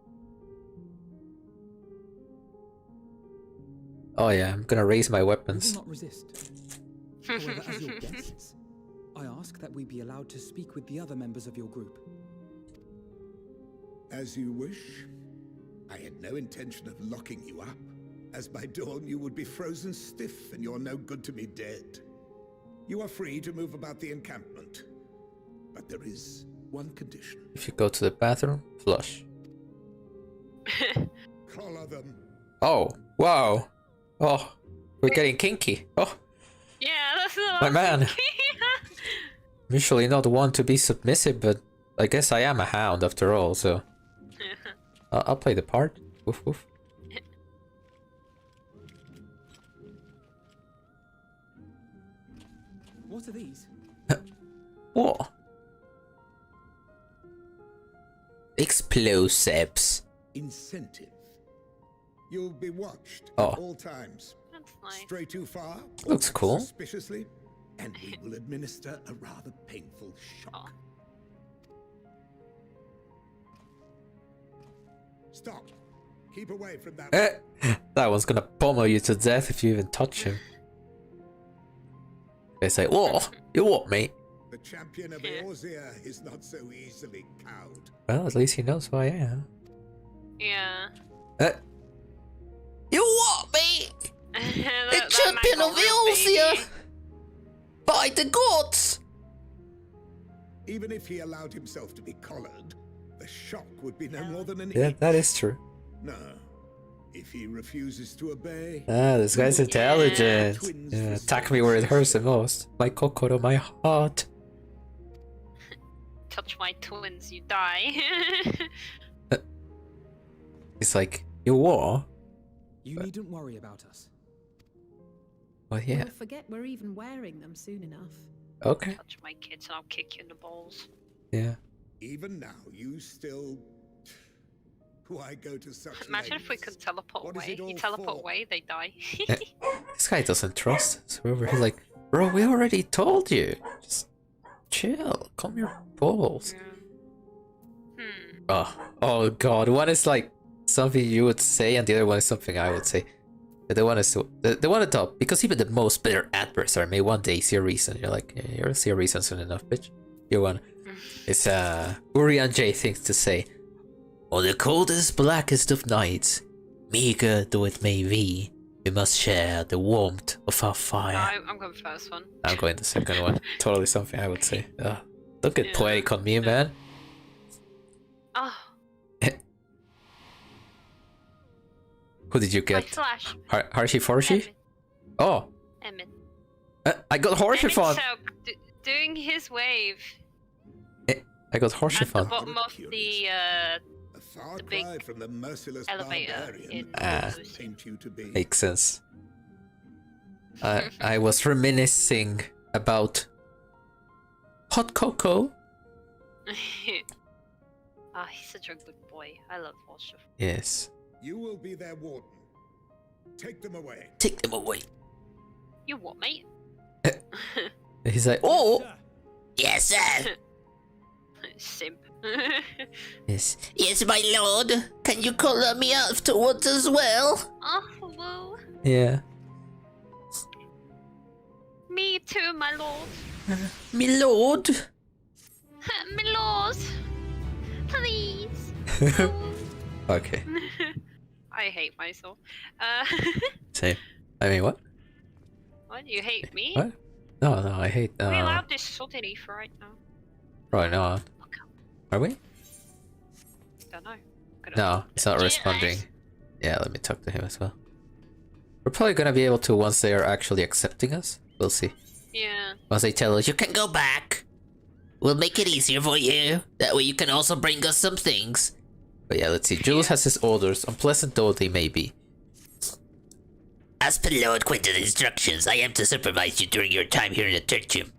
Oh yeah, I'm gonna raise my We weapons. will not resist. However, as your guests, I ask that we be allowed to speak with the other members of your group. As you wish. I had no intention of locking you up, as by dawn you would be frozen stiff and you're no good to me dead. You are free to move about the encampment, but there is one condition. If you go to the bathroom, flush. Collar them. Oh, wow. Oh, we're getting kinky. Oh, Yeah, that's the my man. I'm usually not one to be submissive, but I guess I am a hound after all, so I'll play the part. Woof woof. What are these? What? Explosives. Incentive. You'll be watched Oh. at all times. That's nice. Stray too far, Looks or cool. suspiciously, and we will administer a rather painful shock. Stop. Keep away from that. That one's gonna pummel you to death if you even touch him. They say, "What? You what, mate?" The champion of Eorzea is not so easily cowed. Well, at least he knows who I am. Yeah. You what, mate? The Champion of Eorzea! By the gods! Even if he allowed himself to be collared, the shock would be no more than an Yeah, inch. that is true. No. If he refuses to obey, Ah, this guy's intelligent. Twins Yeah, for attack me where it hurts the most. My kokoro, my heart. Touch my twins, you die. It's like, you what? You needn't worry about us. Well, yeah. We'll forget we're even wearing them soon enough. Okay. Touch my kids and I'll kick you in the balls. Yeah. Even now, you still... Why go to such Imagine if we lengths? could teleport What is away. it all You teleport for? away, they die. This guy doesn't trust us. We're over here like, bro, we already told you. Just chill. Calm your balls. Oh god. One is like something you would say, and the other one is something I would say. The one is the one at top, because even the most bitter adversary may one day see a reason. You're like, yeah, you'll see a reason soon enough, bitch. You one. It's Urian J things to say. On the coldest, blackest of nights, meager though it may be, we must share the warmth of our fire. No, I'm going first one. I'm going the second one. Totally something I would say. Don't get poetic on me, man. Oh. Who did you get? Slash. Harshi Forshi? Oh. Emmett. I got Horsefon. Doing his wave. I got At the Horsefon. bottom of the big from the merciless elevator in paint you to be. Makes sense. I was reminiscing about hot cocoa. Ah, he's such a good boy. I love Horseshoe. Yes. You will be their warden. Take them away. Take them away. You what, mate? He's like, oh! Yes, sir. Simp. Yes. Yes, my lord. Can you call me afterwards as well? Oh, hello. Yeah. Me too, my lord. Me lord. My lord. Please. Okay. I hate myself. Same. I mean, what? What? You hate me? What? No, I hate. Are we allowed this salty for right now? Probably not. Are we? Don't know. No, it's not responding. Yeah, let me talk to him as well. We're probably gonna be able to once they are actually accepting us. We'll see. Yeah. Once they tell us, You can go back. We'll make it easier for you. That way you can also bring us some things. But yeah, let's see. Jules has his orders, unpleasant though they may be. As per Lord Quinton's instructions, I am to supervise you during your time here in the Tertium.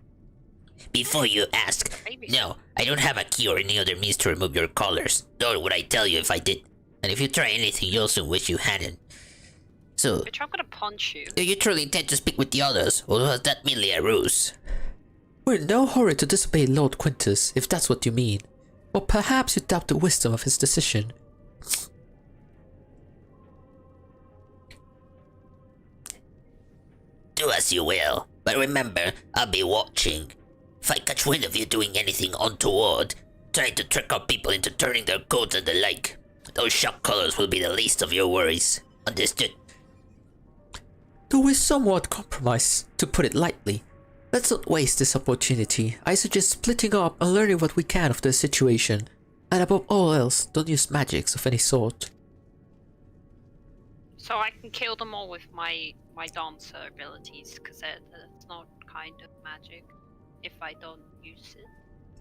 Before you ask, no, I don't have a key or any other means to remove your collars, nor would I tell you if I did. And if you try anything, you'll soon wish you hadn't. So, Bitch, I'm gonna punch you. do you truly intend to speak with the others, or was that merely a ruse? We're in no hurry to disobey Lord Quintus, if that's what you mean. Or perhaps you doubt the wisdom of his decision. Do as you will, but remember, I'll be watching. If I catch wind of you doing anything untoward, trying to trick our people into turning their coats and the like, those shock colors will be the least of your worries. Understood? Though we're somewhat compromised, to put it lightly. Let's not waste this opportunity. I suggest splitting up and learning what we can of the situation. And above all else, don't use magics of any sort. So I can kill them all with my dancer abilities, because that's not kind of magic if I don't use it.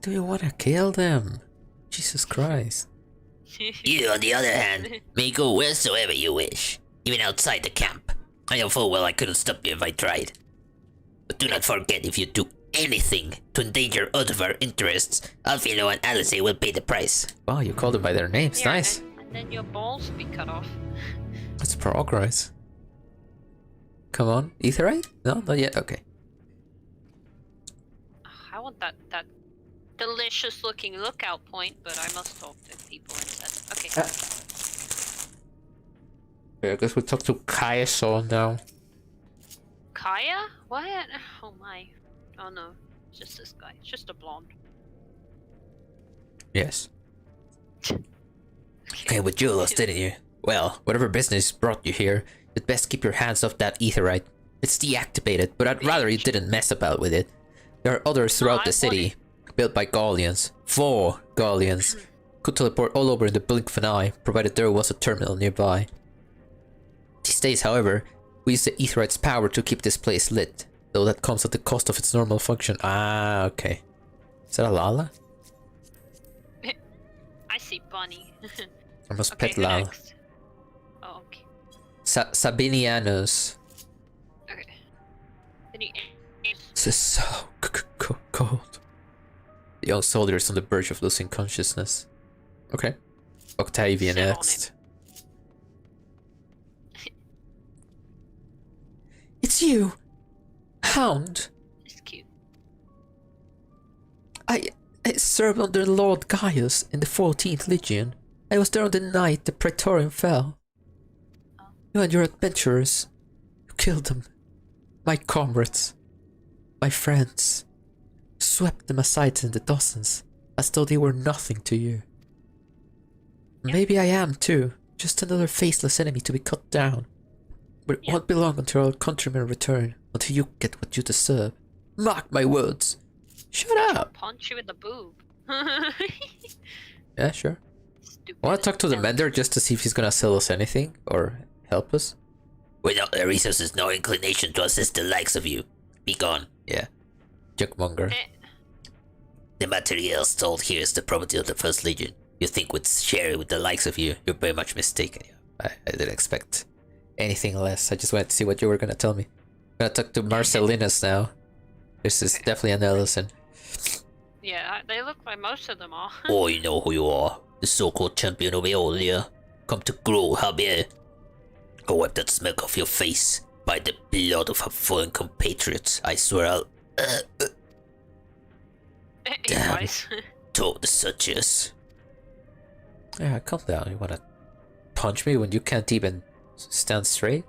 Do you want to kill them? Jesus Christ. You, on the other hand, may go wheresoever you wish, even outside the camp. I know full well I couldn't stop you if I tried. But do not forget, if you do anything to endanger other interests, Alfilo and Alice will pay the price. Wow, you called them by their names. Yeah, Nice. And then your balls will be cut off. That's progress. Come on. Etherite? No, not yet. Okay. I want that delicious looking lookout point, but I must talk to people instead. Okay. Okay, I guess we'll talk to Kaya Sol now. Kaya? What? Oh my. Oh no. It's just this guy. It's just a blonde. Yes. Okay, with you lost, didn't you? Well, whatever business brought you here, you'd best keep your hands off that etherite. It's deactivated, but I'd rather you didn't mess about with it. There are others throughout the city, built by Gallians. 4 Gallians. Could teleport all over in the blink of an eye, provided there was a terminal nearby. These days, however, we use the etherite's power to keep this place lit, though that comes at the cost of its normal function. Ah, okay. Is that a Lala? I see Bunny. I must Okay, pet who Lala. next? Oh, okay. Sabinianos. Okay. Then you... This is so cool. cold. The young soldier is on the verge of losing consciousness. Okay. Octavian Sit on next. It's you! Hound! It's cute. I served under Lord Gaius in the 14th Legion. I was there on the night the Praetorium fell. You and your adventurers. You killed them. My comrades. My friends. Swept them aside in the dozens, as though they were nothing to you. Maybe I am too, just another faceless enemy to be cut down. But it won't be long until our countrymen return, until you get what you deserve. Mark my words. Shut up! Punch you in the boob. Yeah, sure. Stupid. I want to talk to the mender just to see if he's gonna sell us anything, or help us. Without the resources, no inclination to assist the likes of you. Be gone. Yeah. Juckmonger. The materials told here is the property of the First Legion. You think we'd share it with the likes of you? You're very much mistaken. I didn't expect anything less. I just wanted to see what you were gonna tell me. I'm gonna talk to Marcellinus now. This is definitely an Ellison. Yeah, they look like most of them are. Oh, you know who you are. The so-called champion of Aeolia. Come to grow, have you? I'll wipe that smoke off your face. By the blood of our fallen compatriots, I swear I'll... Damn. Twice. Told the suches. Yeah, calm down. You wanna punch me when you can't even stand straight?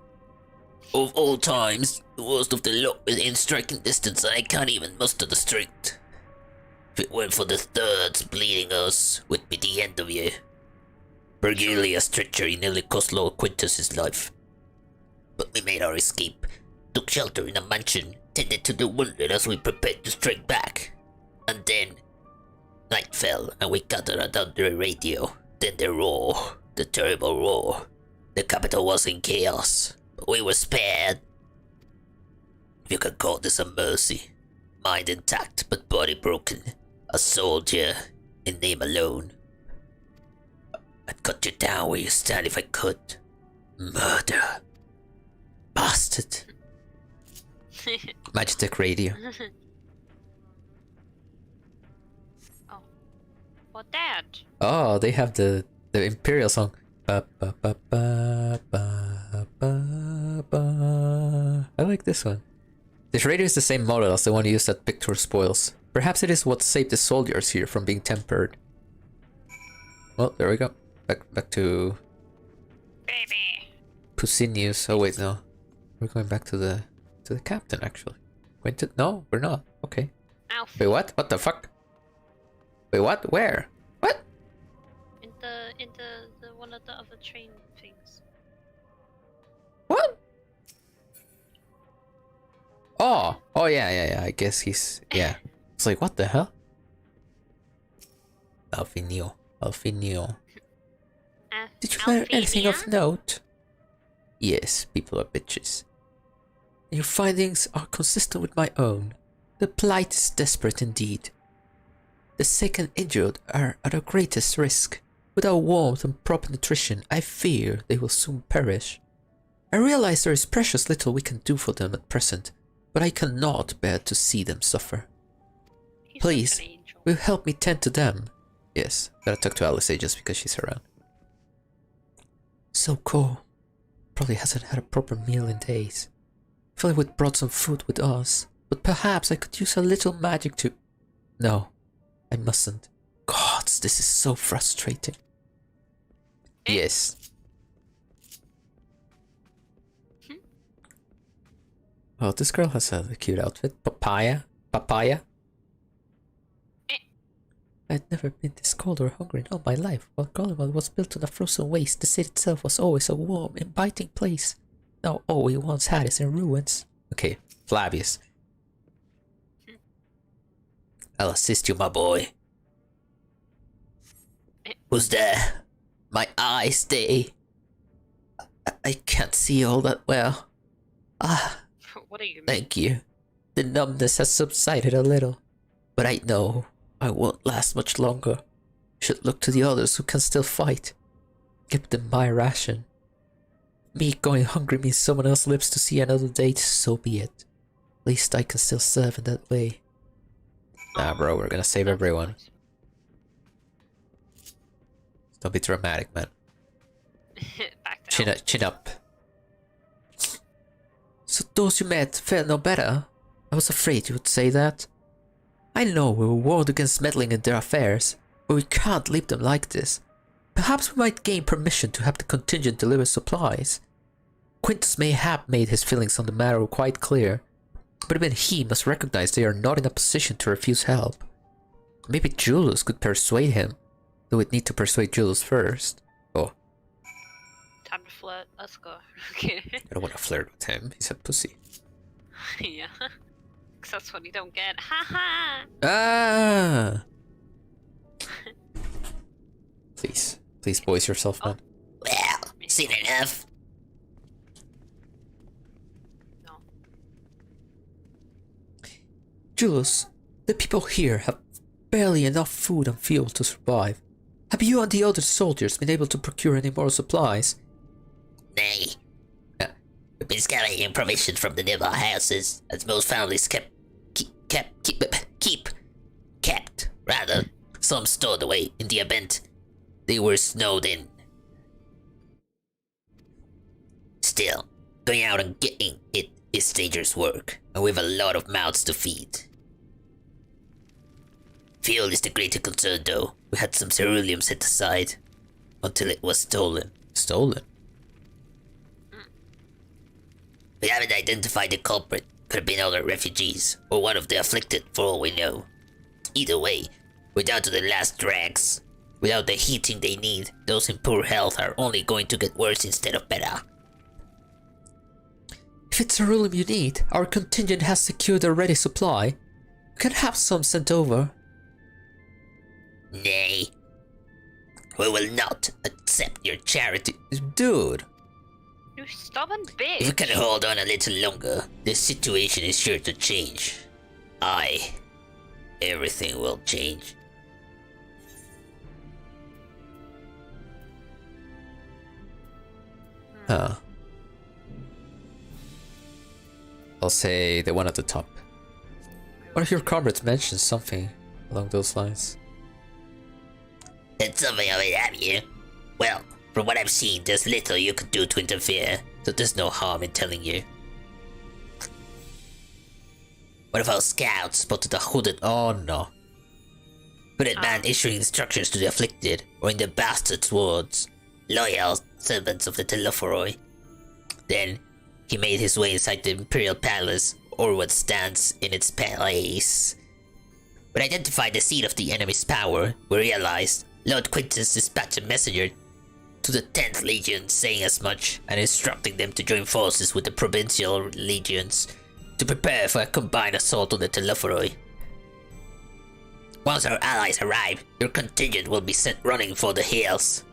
Of all times, the worst of the lot within striking distance, I can't even muster the strength. If it weren't for the thirds bleeding us, would be the end of you. Bergilia's treachery nearly cost Lord Quintus his life. But we made our escape, took shelter in a mansion, tended to the wounded as we prepared to strike back. And then, night fell and we gathered under a radio. Then the roar, the terrible roar. The capital was in chaos, but we were spared. If you can call this a mercy. Mind intact, but body broken. A soldier, in name alone. I'd cut you down where you stand if I could. Murder. Bastard. Magitech radio. Oh. Well, Dad. Oh, they have the Imperial song. Ba, ba, ba, ba, ba, ba, ba. I like this one. This radio is the same model as the one used at Victor Spoils. Perhaps it is what saved the soldiers here from being tempered. Well, there we go. Back to Baby. Pusinius. Oh wait, no. We're going back to the captain actually. Quinton? No, we're not. Okay. Alfie. Wait, what? What the fuck? Wait, what? Where? What? In the one of the other train things. What? Oh yeah. I guess he's It's like, what the hell? Alfinio. Did you learn anything of note? Yes, people are bitches. Your findings are consistent with my own. The plight is desperate indeed. The sick and injured are at our greatest risk. Without warmth and proper nutrition, I fear they will soon perish. I realize there is precious little we can do for them at present, but I cannot bear to see them suffer. Please, will you help me tend to them? Yes, gotta talk to Alice just because she's around. So cold. Probably hasn't had a proper meal in days. If only we'd brought some food with us, but perhaps I could use a little magic to... No, I mustn't. Gods, this is so frustrating. Yes. Oh, this girl has a cute outfit. Papaya? I'd never been this cold or hungry in all my life. While Garlemald was built on a frozen waste, the city itself was always a warm, inviting place. Now all we once had is in ruins. Okay, Flavius. I'll assist you, my boy. Who's there? My eyes, they... I can't see all that well. What do you mean? Thank you. The numbness has subsided a little. But I know I won't last much longer. Should look to the others who can still fight. Give them my ration. Me going hungry means someone else lives to see another day, so be it. At least I can still serve in that way. Nah, bro, we're gonna save everyone. Don't be dramatic, man. Back down. Chin up. So those you met felt no better? I was afraid you would say that. I know we were warned against meddling in their affairs, but we can't leave them like this. Perhaps we might gain permission to have the contingent deliver supplies. Quintus may have made his feelings on the matter quite clear, but even he must recognize they are not in a position to refuse help. Maybe Julius could persuade him, though we'd need to persuade Julius first. Oh. Time to flirt. Let's go. Okay. I don't want to flirt with him. He's a pussy. Yeah. Because that's what you don't get. Haha! Ah! Please. Please voice yourself, man. Well, seen enough. No. Julius, the people here have barely enough food and fuel to survive. Have you and the other soldiers been able to procure any more supplies? Nay. We've been scouring provisions from the nearby houses, as most families kept, some stored away in the event they were snowed in. Still, going out and getting it is dangerous work, and we have a lot of mouths to feed. Fuel is the greater concern though. We had some ceruleum set aside until it was stolen. Stolen? We haven't identified the culprit. Could have been other refugees, or one of the afflicted for all we know. Either way, we're down to the last dregs. Without the heating they need, those in poor health are only going to get worse instead of better. If it's ceruleum you need, our contingent has secured a ready supply. We can have some sent over. Nay. We will not accept your charity. Dude. You stubborn bitch! If we can hold on a little longer, the situation is sure to change. Aye. Everything will change. Huh. I'll say the one at the top. One of your comrades mentioned something along those lines. That's something of it, have you? Well, from what I've seen, there's little you could do to interfere, so there's no harm in telling you. One of our scouts spotted a hooded man issuing instructions to the afflicted, or in the bastard's words, loyal servants of the Telophoroi. Then, he made his way inside the Imperial Palace, or what stands in its place. When identified the seat of the enemy's power, we realized Lord Quintus dispatched a messenger to the 10th Legion saying as much and instructing them to join forces with the provincial legions to prepare for a combined assault on the Telophoroi. Once our allies arrive, your contingent will be sent running for the hills.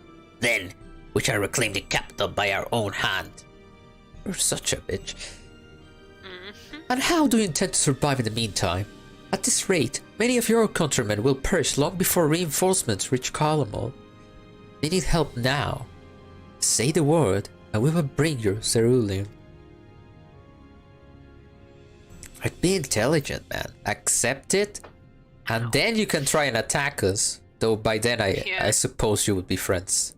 Then, we shall reclaim the capital by our own hand. You're such a bitch. And how do you intend to survive in the meantime? At this rate, many of your countrymen will perish long before reinforcements reach Calamol. They need help now. Say the word, and we will bring you ceruleum. Like, be intelligent, man. Accept it, and then you can try and attack us. Though by then, I suppose you would be friends.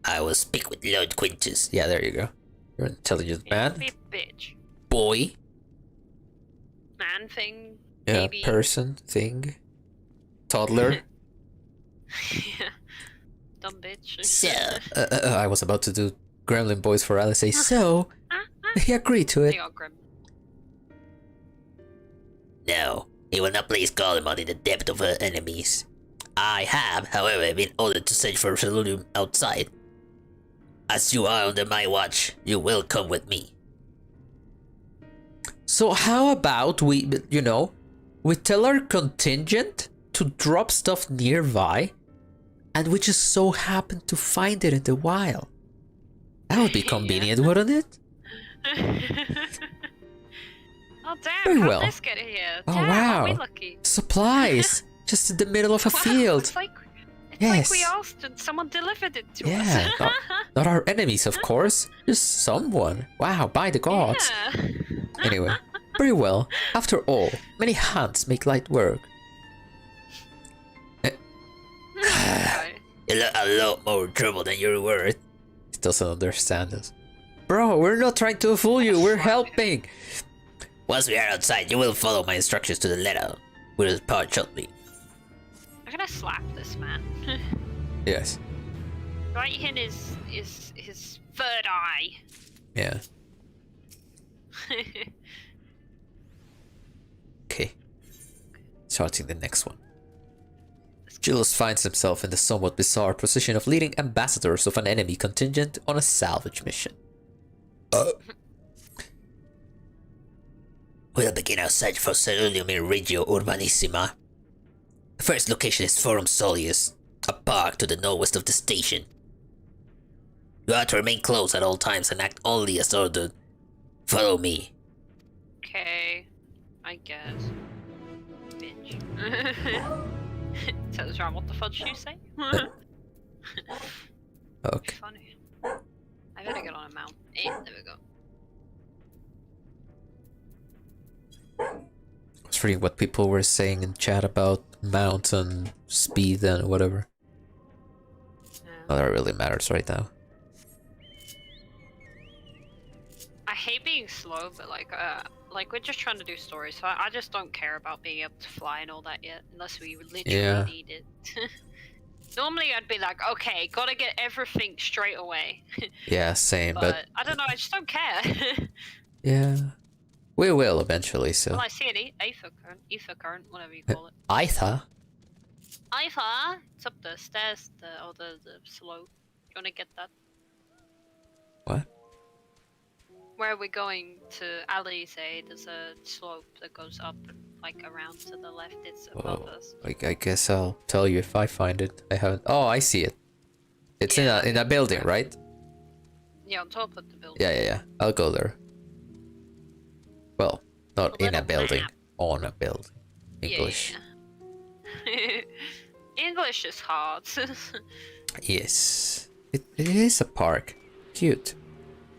I will speak with Lord Quintus. Yeah, there you go. You're an intelligent man. Be a bitch. Boy. Man thing. Yeah, baby. person, thing. Toddler. Yeah. Dumb bitch. So, I was about to do Gremlin Boys for Alice. So, he agreed to it. They are grim. no, he will not place Garlemald in the depth of her enemies. I have, however, been ordered to search for ceruleum outside. As you are under my watch, you will come with me. So how about we tell our contingent to drop stuff nearby, and we just so happen to find it in the wild. That would be convenient, wouldn't it? Oh damn, Very how'd well. this get here? Oh Damn, wow. are we lucky? Supplies! Just in the middle of a Wow, field. It's like Yes. we asked and someone delivered it to Yeah, us. not our enemies, of course. Just someone. Wow, by the gods. Yeah. Anyway, Very well. After all, many hands make light work. You look a lot more trouble than you're worth. He doesn't understand us. Bro, we're not trying to fool you, we're helping! Once we are outside, you will follow my instructions to the letter. We'll depart shortly. I'm gonna slap this man. Yes. Right in his third eye. Yeah. Okay. Starting the next one. Jules finds himself in the somewhat bizarre position of leading ambassadors of an enemy contingent on a salvage mission. We'll begin our search for Ceruleum in Regio Urbanissima. The first location is Forum Solius, a park to the northwest of the station. You are to remain close at all times and act only as ordered. Follow me. Okay, I guess. Bitch. Tells around what the fudge you say? Okay. Funny. I better get on a mount. There we go. I was reading what people were saying in chat about mount and speed and whatever. Not that really matters right now. I hate being slow, but like we're just trying to do stories, so I just don't care about being able to fly and all that yet, unless we literally need it. Normally I'd be like, okay, gotta get everything straight away. Yeah, same, but I don't know, I just don't care. yeah. We will eventually, so. Well, I see an ether current, whatever you call it. Aether? Ether? It's up the stairs, the slope. You wanna get that? What? Where we're going to Ali's, there's a slope that goes up and like around to the left. It's above us. Like, I guess I'll tell you if I find it. I haven't. Oh, I see it. It's in a building, right? Yeah, on top of the building. Yeah. I'll go there. Well, not in a building, on a building. English. Yeah. English is hard. Yes. It is a park. Cute.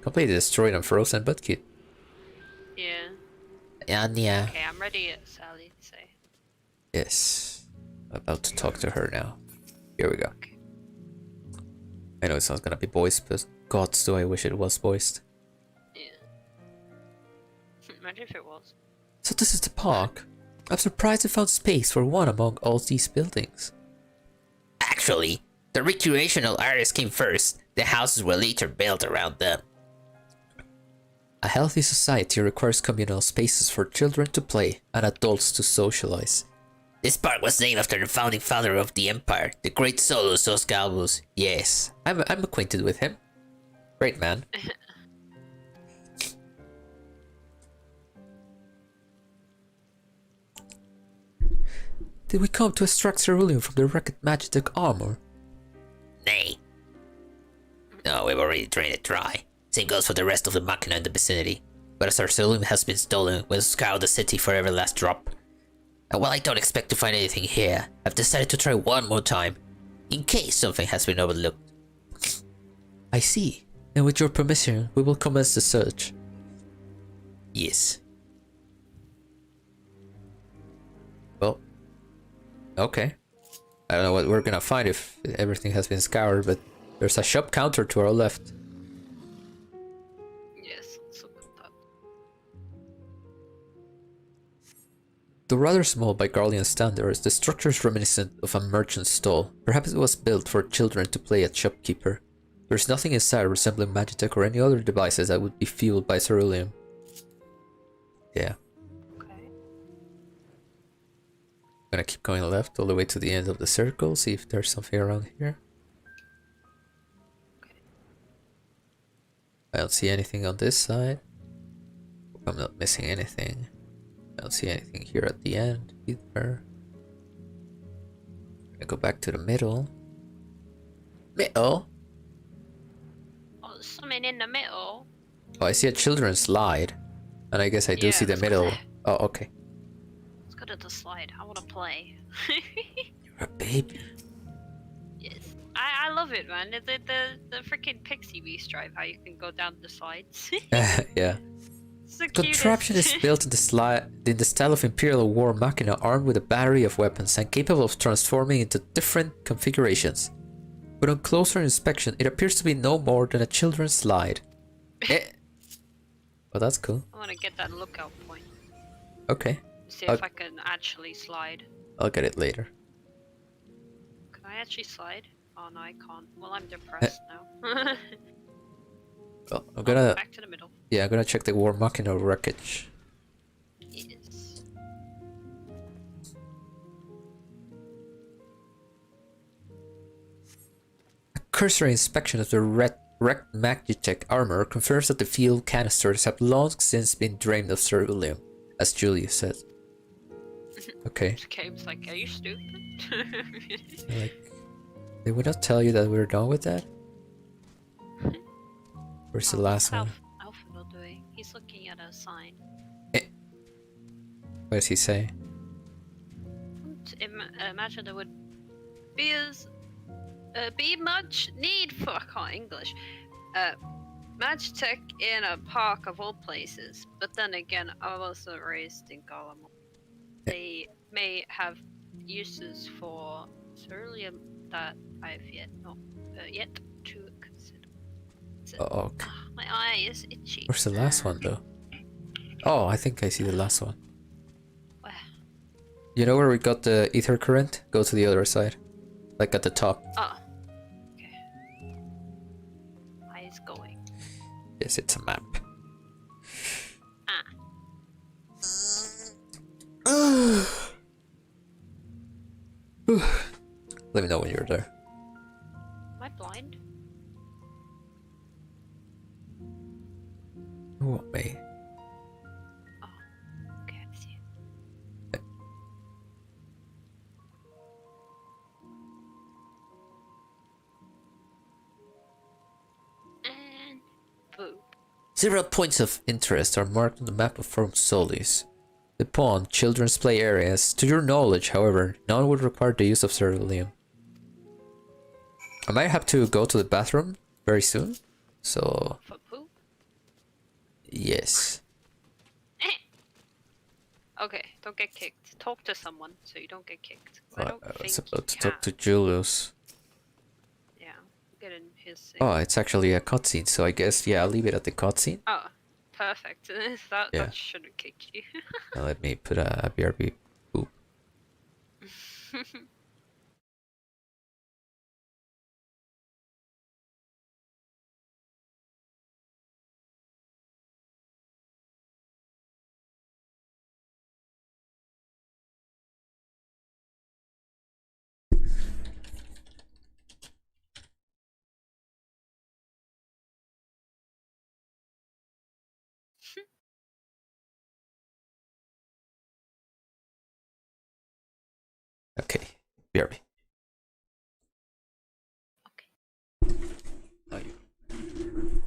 Completely destroyed and frozen, but cute. Yeah. Anya. Okay, I'm ready, Sally. Say. Yes. About to talk to her now. Here we go. Okay. I know it's not gonna be voiced, but gods do I wish it was voiced. Yeah. Imagine if it was. So this is the park. I'm surprised I found space for one among all these buildings. Actually, the recreational areas came first. The houses were later built around them. A healthy society requires communal spaces for children to play and adults to socialize. This park was named after the founding father of the empire, the great Solus Osgalbus. Yes, I'm acquainted with him. Great man. Did we come to extract ceruleum from the wrecked Magitek armor? Nay. No, we've already drained it dry. Same goes for the rest of the machina in the vicinity. But as our ceruleum has been stolen, we'll scour the city for every last drop. And while I don't expect to find anything here, I've decided to try one more time, in case something has been overlooked. I see. And with your permission, we will commence the search. Yes. Well, okay. I don't know what we're gonna find if everything has been scoured, but there's a shop counter to our left. Yes, let's look at that. Though rather small by Garlean standards, the structure is reminiscent of a merchant's stall. Perhaps it was built for children to play at shopkeeper. There's nothing inside resembling Magitek or any other devices that would be fueled by ceruleum. Yeah. Okay. I'm gonna keep going left all the way to the end of the circle, see if there's something around here. Okay. I don't see anything on this side. Hope I'm not missing anything. I don't see anything here at the end either. I'm gonna go back to the middle. Middle? Oh, there's something in the middle. Oh, I see a children's slide. And I guess I do see the let's go middle. there. Oh, okay. Let's go to the slide. I want to play. You're a baby. Yes. I love it, man. The freaking Pixie Beast drive, how you can go down the slides. Yeah. It's the Contraption is cutest. built in the style of Imperial War Machina, armed with a battery of weapons and capable of transforming into different configurations. But on closer inspection, it appears to be no more than a children's slide. Well, that's cool. I want to get that lookout point. Okay, See if I can actually slide. I'll get it later. Can I actually slide? Oh no, I can't. Well, I'm depressed now. Well, I'm gonna... back to the middle. Yeah, I'm gonna check the War Machina wreckage. Yes. A cursory inspection of the wrecked Magitech armor confirms that the fuel canisters have long since been drained of ceruleum, as Julius said. Okay. This game's like, are you stupid? Like, did we not tell you that we were done with that? Where's the last one? Alpha doing? He's looking at a sign. What does he say? Imagine there would be much need for, I can't English, Magitech in a park of all places. But then again, I wasn't raised in Garlemald. They may have uses for ceruleum that I've yet to consider. So, Oh, okay. my eye is itchy. Where's the last one, though? Oh, I think I see the last one. Where? You know where we got the ether current? Go to the other side. Like at the top. Oh. Okay. Eye is going. Yes, it's a map. Let me know when you're there. Am I blind? Who want me? Oh. Okay, I see it. And boop. Several points of interest are marked on the map of Forum Solis. The pond, children's play areas. To your knowledge, however, none would require the use of ceruleum. I might have to go to the bathroom very soon, so... For poop? Yes. Okay, don't get kicked. Talk to someone so you don't get kicked. I I don't think was you about to can. talk to Julius. Yeah, get in his thing. Oh, it's actually a cutscene, so I guess, yeah, I'll leave it at the cutscene. Oh, perfect. that Yeah. that shouldn't kick you. Now let me put a BRB. Boop. Okay, BRB. Okay. Oh, you.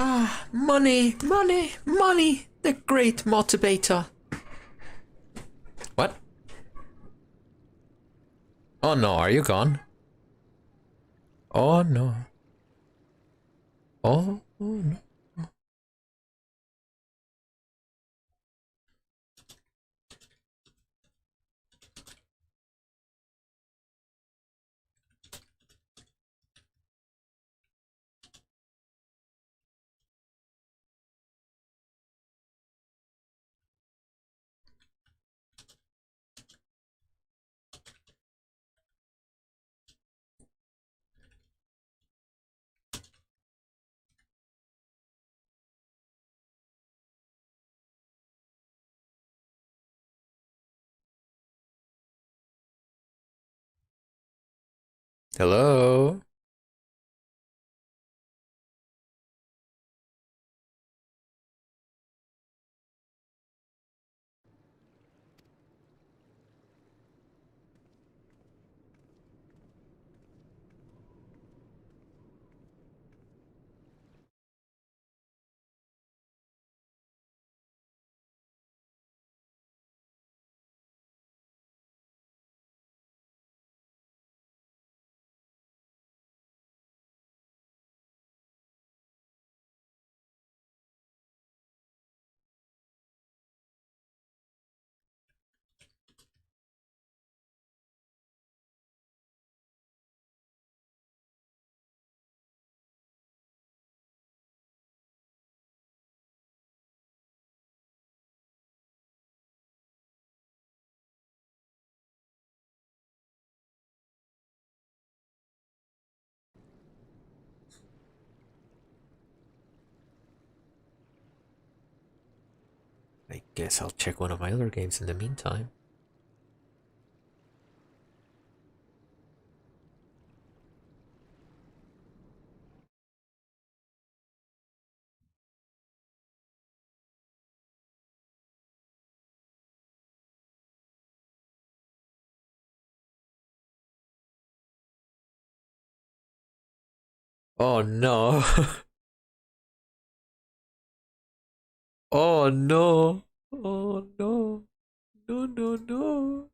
Ah, money, money, money, the great motivator. What? Oh no, are you gone? Oh no. Oh, no. Hello? I guess I'll check one of my other games in the meantime. Oh no. Oh no. Oh no. No, no, no.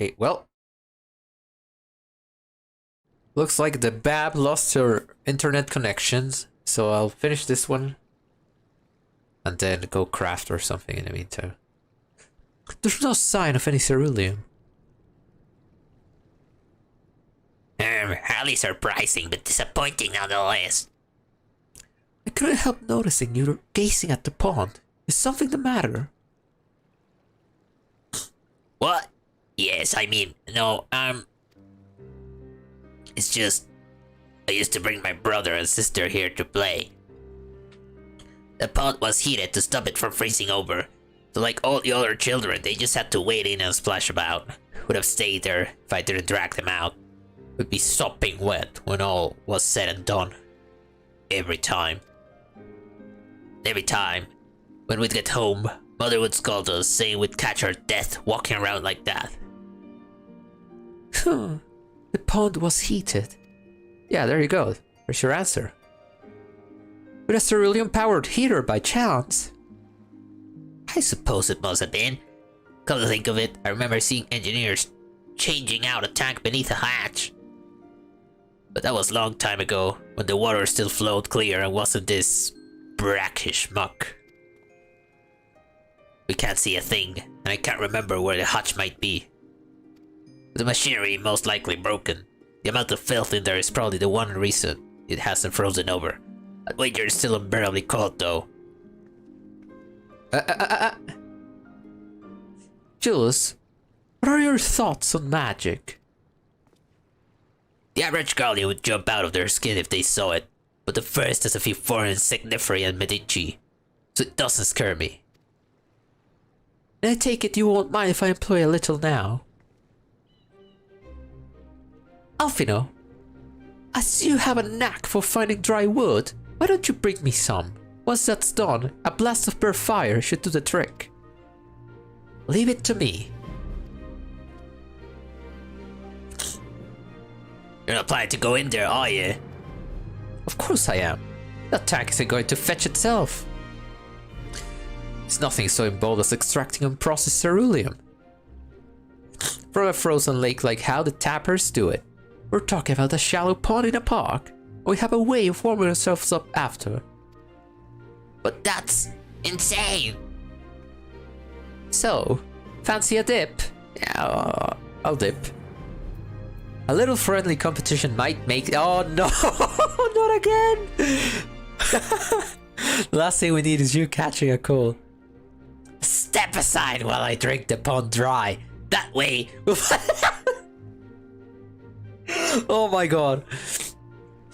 Okay, well. Looks like the Bab lost her internet connections, so I'll finish this one and then go craft or something in the meantime. There's no sign of any ceruleum. Highly surprising but disappointing nonetheless. I couldn't help noticing you were gazing at the pond. Is something the matter? What? Yes, I mean, no, it's just, I used to bring my brother and sister here to play. The pond was heated to stop it from freezing over. So like all the other children, they just had to wade in and splash about. Would have stayed there if I didn't drag them out. Would be sopping wet when all was said and done. Every time. Every time. When we'd get home, Mother would scold us, saying we'd catch our death walking around like that. The pond was heated. Yeah, there you go. There's your answer. With a ceruleum-powered heater by chance. I suppose it must have been. Come to think of it, I remember seeing engineers changing out a tank beneath a hatch. But that was a long time ago, when the water still flowed clear and wasn't this brackish muck. We can't see a thing, and I can't remember where the hatch might be. The machinery most likely broken. The amount of filth in there is probably the one reason it hasn't frozen over. I'd wager it's still unbearably cold though. Jules, what are your thoughts on magic? The average girlie would jump out of their skin if they saw it, but the first has a few foreign Signiferi and Medici, so it doesn't scare me. And I take it you won't mind if I employ a little now? Alfino, as you have a knack for finding dry wood, why don't you bring me some? Once that's done, a blast of bare fire should do the trick. Leave it to me. You're not planning to go in there, are you? Of course I am. That tank isn't going to fetch itself. It's nothing so bold as extracting unprocessed ceruleum. From a frozen lake like how the tappers do it. We're talking about a shallow pond in a park. We have a way of warming ourselves up after. But that's insane! So, fancy a dip? Yeah, I'll dip. A little friendly competition might make— oh no, not again! Last thing we need is you catching a cold. Step aside while I drink the pond dry. That way we'll Oh my god.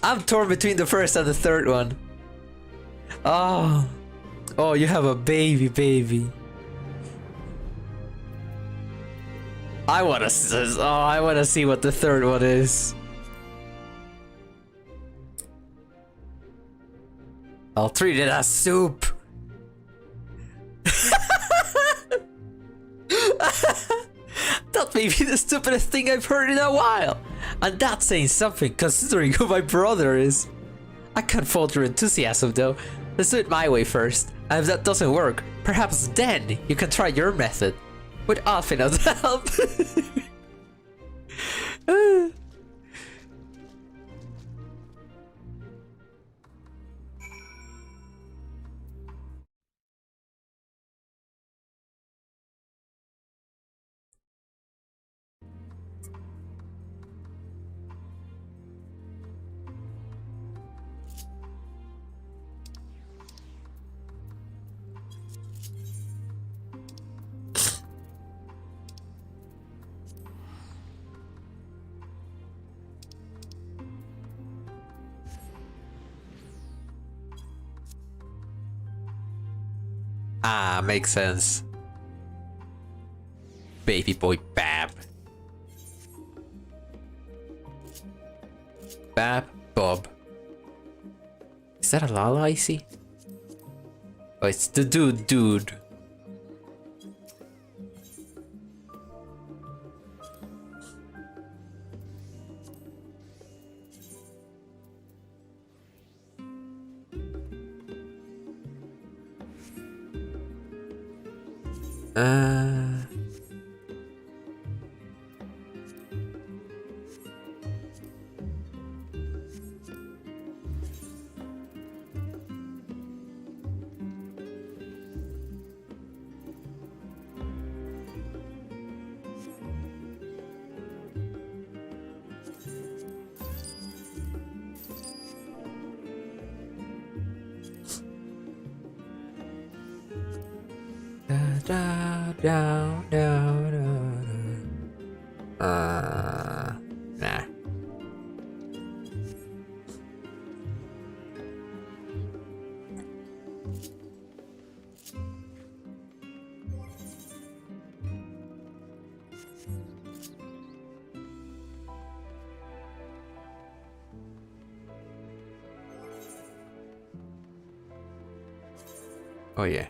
I'm torn between the first and the third one. Oh. Oh, you have a baby. I wanna see what the third one is. I'll treat it as soup. That may be the stupidest thing I've heard in a while. And that's saying something considering who my brother is. I can't fault your enthusiasm though. Let's do it my way first. And if that doesn't work, perhaps then you can try your method. With Alfino's help. Ah, makes sense. Baby boy Bab. Bab Bob. Is that a Lala I see? Oh, it's the dude. down, down, down. Nah. Oh yeah.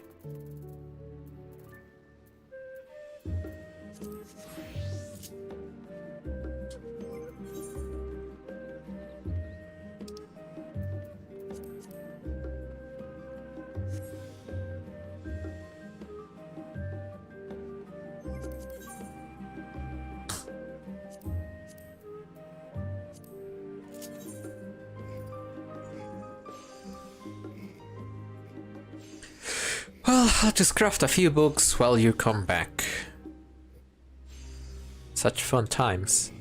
Well, I'll just craft a few books while you come back. Such fun times.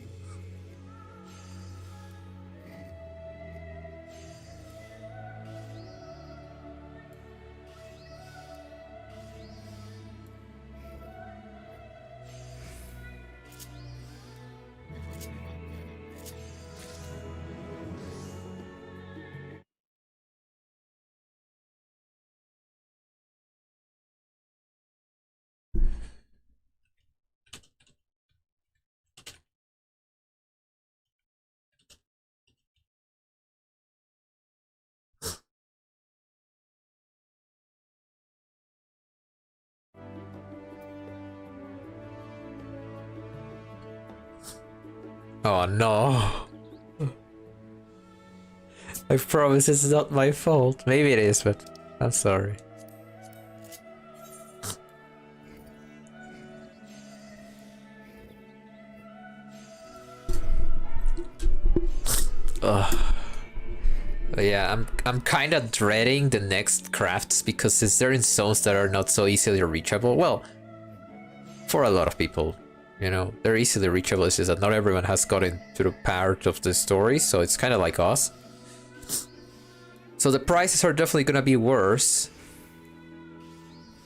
Oh no. I promise it's not my fault. Maybe it is, but I'm sorry. Ugh. But yeah, I'm kind of dreading the next crafts because since they're in zones that are not so easily reachable, well, for a lot of people, you know, they're easily reachable. It's just that not everyone has gotten to the part of the story, so it's kind of like us. So the prices are definitely gonna be worse.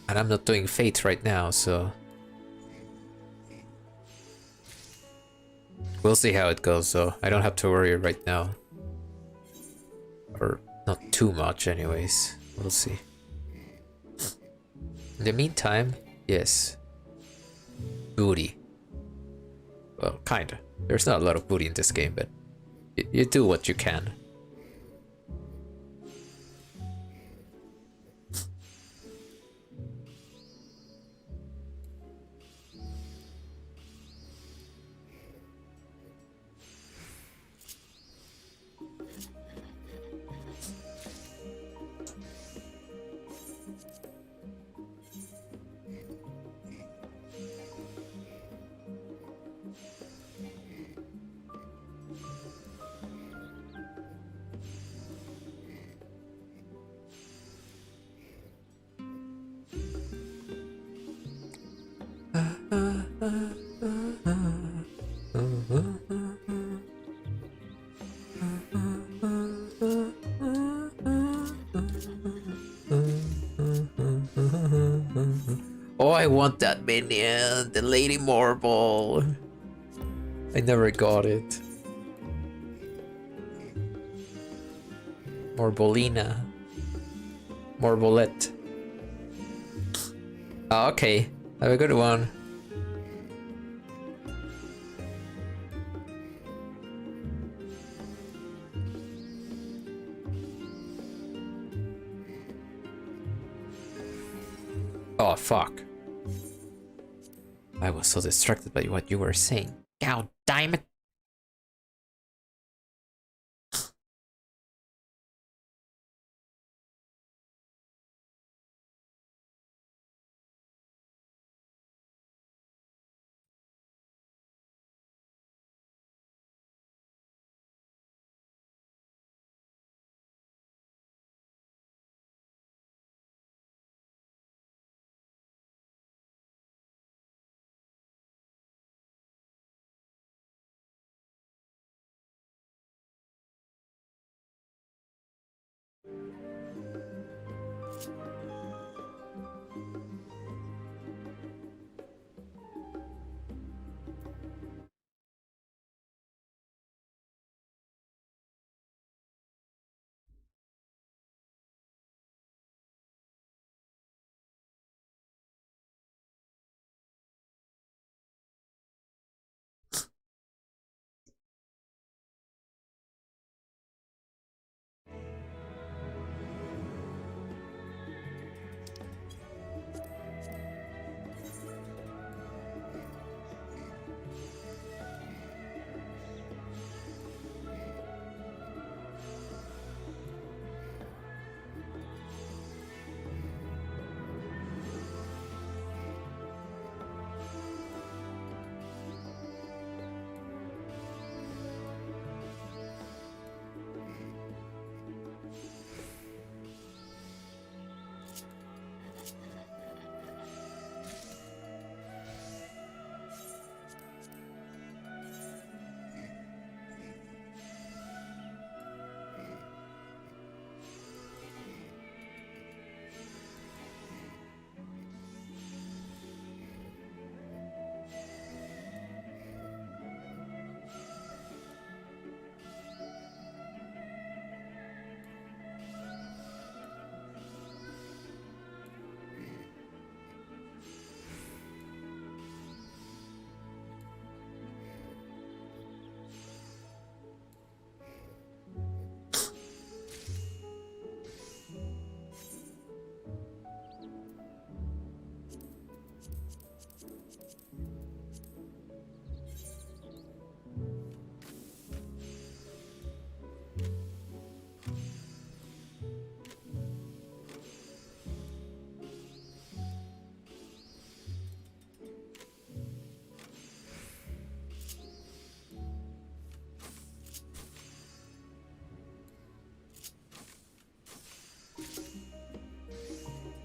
And I'm not doing Fate right now, so... We'll see how it goes, so I don't have to worry right now. Or not too much anyways. We'll see. In the meantime, yes. Booty. Well, kinda. There's not a lot of booty in this game, but you do what you can. Oh, I want that minion, the Lady Marble. I never got it. Marbolina. Marbolette. Oh, okay. Have a good one. Oh, fuck. I was so distracted by what you were saying. God damn it.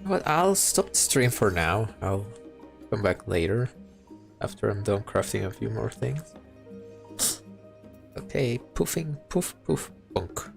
But I'll stop the stream for now. I'll come back later after I'm done crafting a few more things. Okay, poofing, poof, poof, punk.